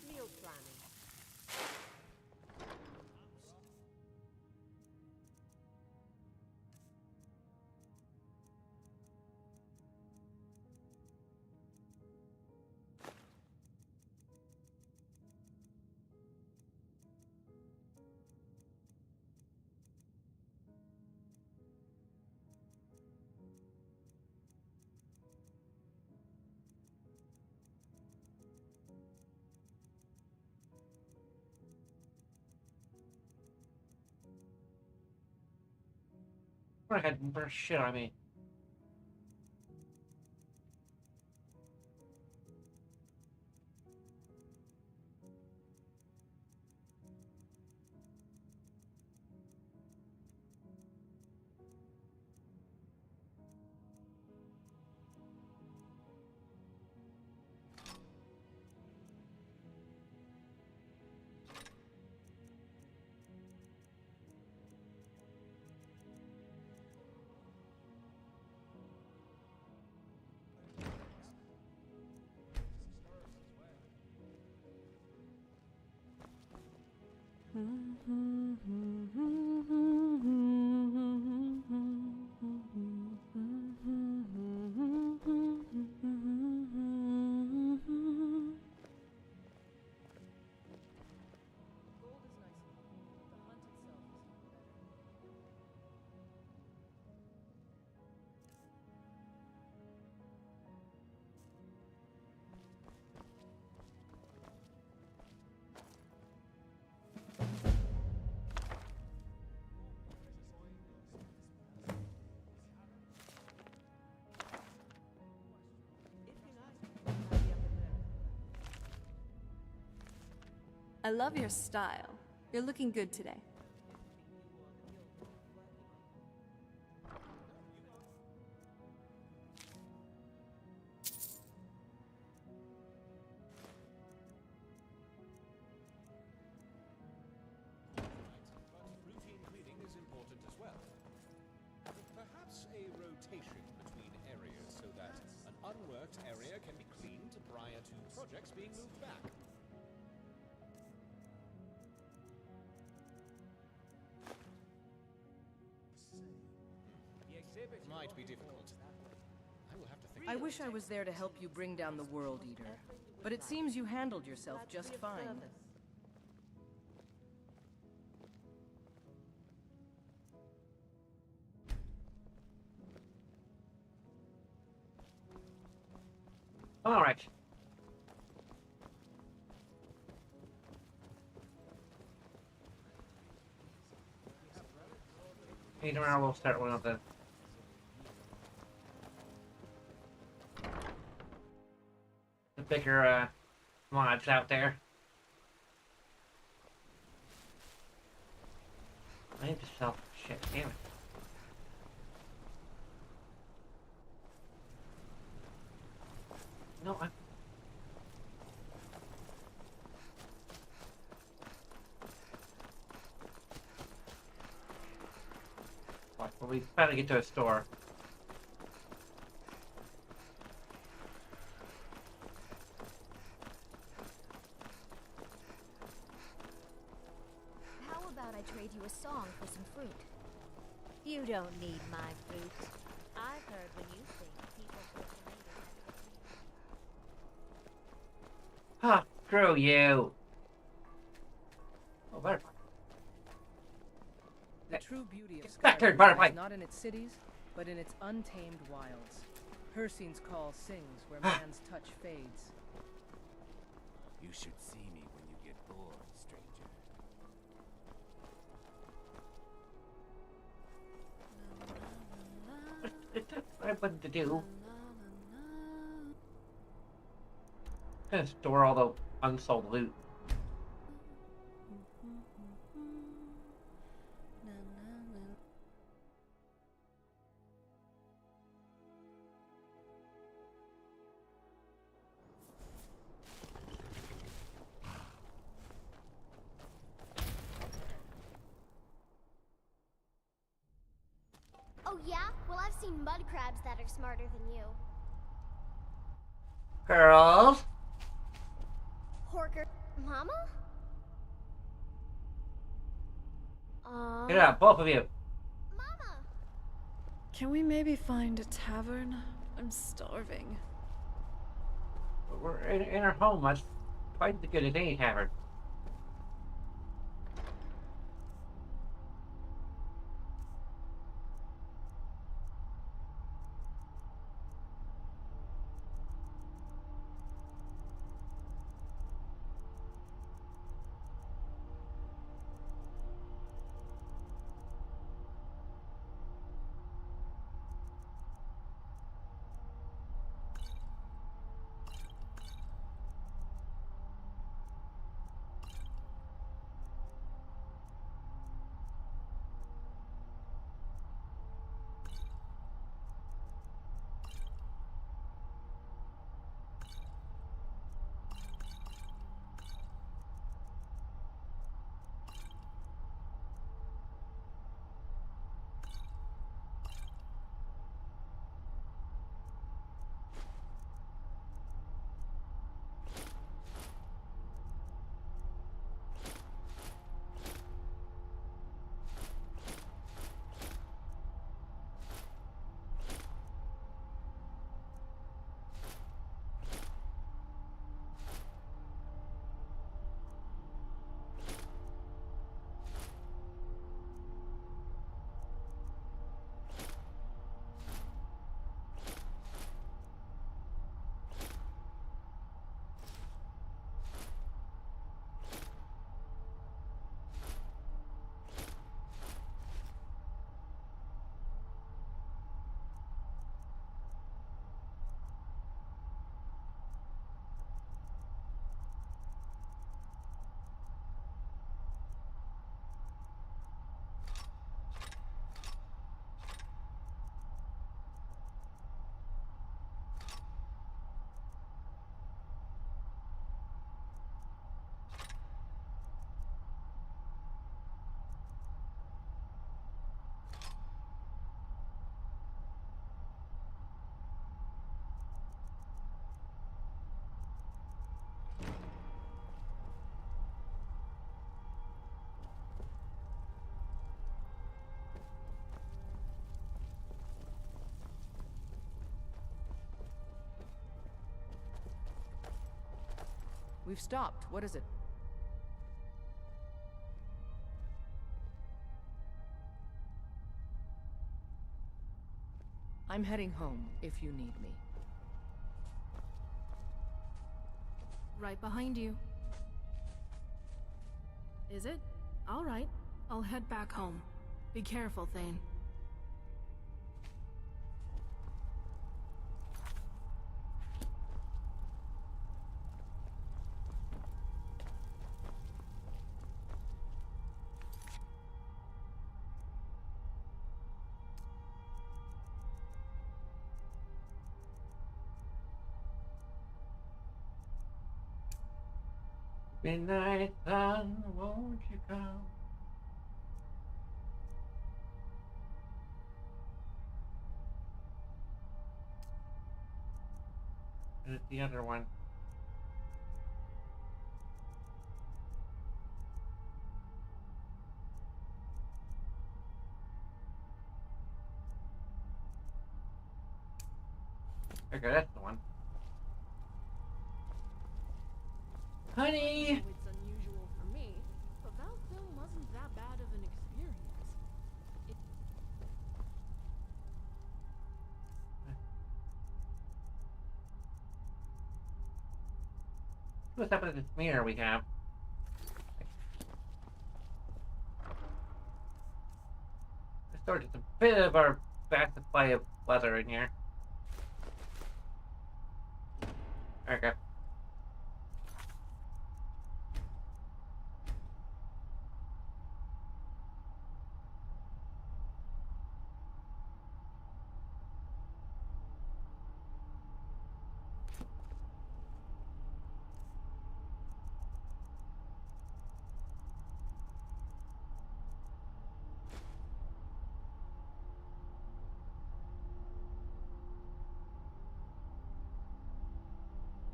Meal planning. I had more shit on me. I love your style. You're looking good today. Routine cleaning is important as well. Perhaps a rotation between areas so that an unworked area can be cleaned prior to projects being moved back. Might be difficult. I will have to think. I wish I was there to help you bring down the World Eater, but it seems you handled yourself just fine. All right. Hey, tomorrow we'll start one of the bigger mods out there. I need to sell shit. Damn it. No, I'm. What? Well, we finally get to a store. How about I trade you a song for some fruit? You don't need my fruit. I've heard when you sing, people Huh, screw you. Oh, butterfly. The true beauty of back here, Skyrim butterfly. is not in its cities, but in its untamed wilds. Hircine's call sings where man's touch fades. You should see me when you get bored, stranger. That's what I wanted to do. I'm gonna store all the unsold loot. Oh yeah? Well, I've seen mud crabs that are smarter than you. Girls? Horker. Mama? Get up, both of you. Can we maybe find a tavern? I'm starving. We're in our home. That's quite as good as any tavern. We've stopped. What is it? I'm heading home, if you need me. Right behind you. Is it? All right. I'll head back home. Be careful, Thane. Midnight sun, won't you come? There's the other one. Okay, that's the one. Honey! It's unusual for me, but Valcom wasn't that bad of an experience. What's up with this mirror we have? This storage is a bit of our vast supply of leather in here. Okay.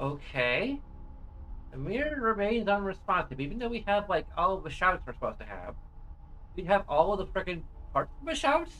Okay. The mirror remains unresponsive, even though we have like all of the shouts we're supposed to have. We have all of the freaking parts of the shouts?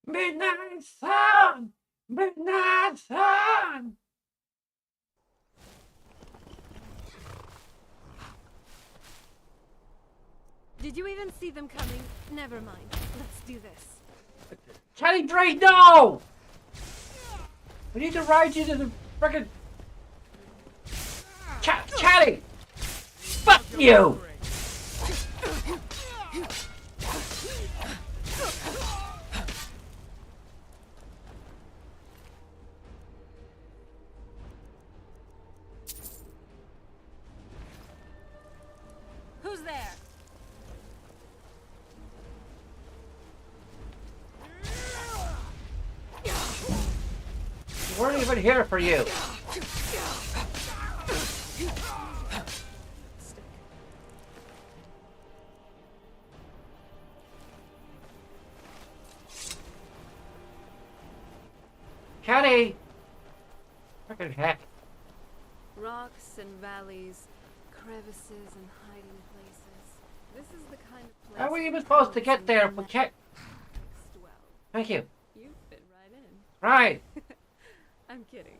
Midnight sun! Midnight sun! Did you even see them coming? Never mind. Let's do this. Chatty Brain, no! We need to ride you to the frickin' Chatty! Fuck you! Who's there? We weren't even here for you. Catty! Frickin' heck. Rocks and valleys, crevices and hiding places. This is the kind of place. How are we even supposed to get there? We can't. Thank you. You fit right in. Right. I'm kidding.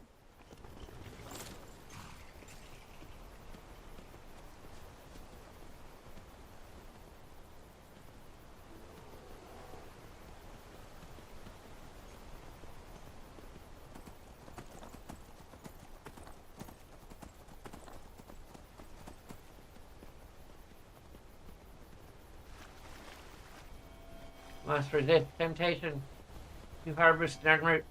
Must resist temptation to harvest and root.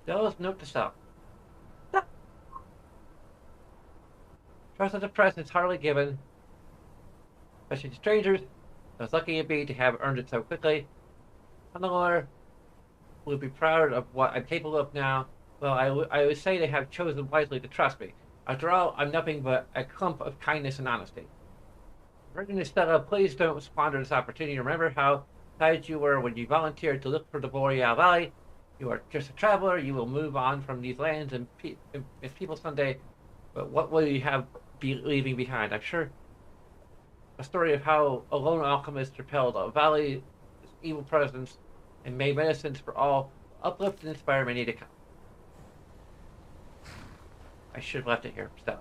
Those note to self. Trust of the press is hardly given, especially to strangers. As lucky you be to have earned it so quickly. Honorable will be proud of what I'm capable of now. Well, I would say they have chosen wisely to trust me. After all, I'm nothing but a clump of kindness and honesty. Virgin Estella, please don't squander this opportunity. Remember how excited you were when you volunteered to look for the Boreal Valley. You are just a traveler. You will move on from these lands and people someday. But what will you be leaving behind? I'm sure a story of how a lone alchemist repelled a valley's evil presence and made medicines for all, uplift and inspire many to come. I should have left it here, Stella.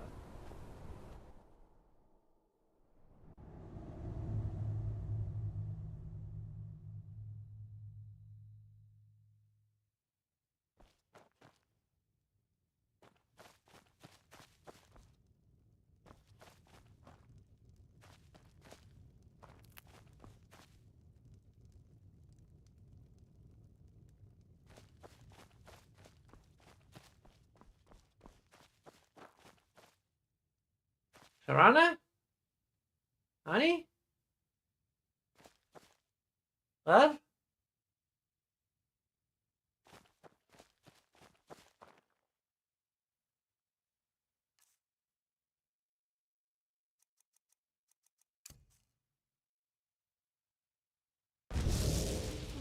Serana? Honey? Love?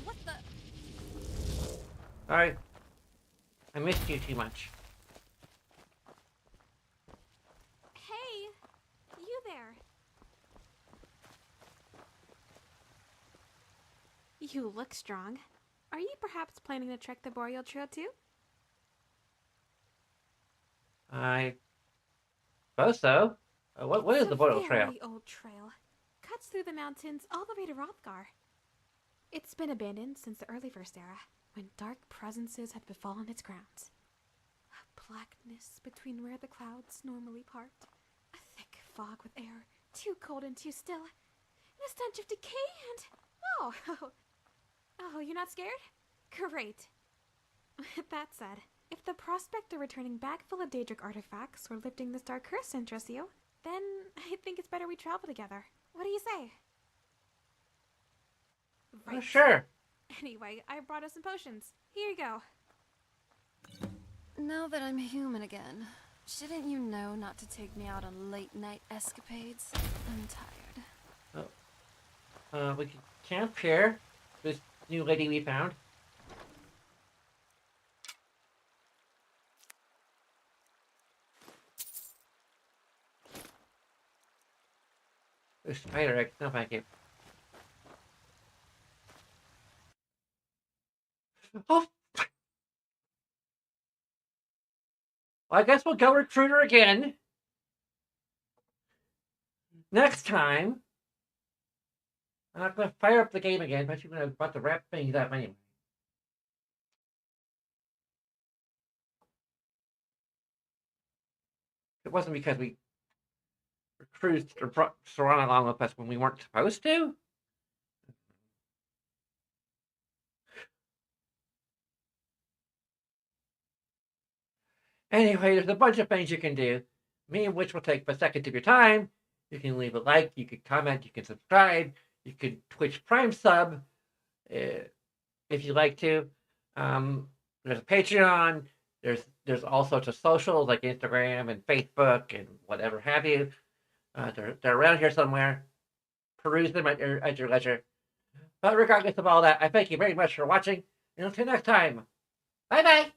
What the? Sorry. I missed you too much. Hey! You there. You look strong. Are you perhaps planning to trek the Boreal Trail too? I suppose so. What is the Boreal Trail? Very old trail. Cuts through the mountains all the way to Rothgar. It's been abandoned since the early First Era, when dark presences had befallen its grounds. A blackness between where the clouds normally part. A thick fog with air, too cold and too still. And a stench of decay and... Oh, you're not scared? Great. That said, if the prospect of returning back full of Daedric artifacts or lifting this dark curse interests you, then I think it's better we travel together. What do you say? Right. Sure. Anyway, I brought us some potions. Here you go. Now that I'm human again, shouldn't you know not to take me out on late-night escapades? I'm tired. We can camp here. This new lady we found. There's spider eggs. No, thank you. Oh! Well, I guess we'll go recruiter again. Next time. I'm not going to fire up the game again, but you're going to about to wrap things up anyway. It wasn't because we recruited or brought Serana along with us when we weren't supposed to. Anyway, there's a bunch of things you can do, many of which will take a second of your time. You can leave a like, you can comment, you can subscribe, you can Twitch Prime sub if you like to. There's a Patreon. There's all sorts of socials like Instagram and Facebook and whatever have you. They're around here somewhere. Peruse them at your leisure. But regardless of all that, I thank you very much for watching. And until next time, bye-bye.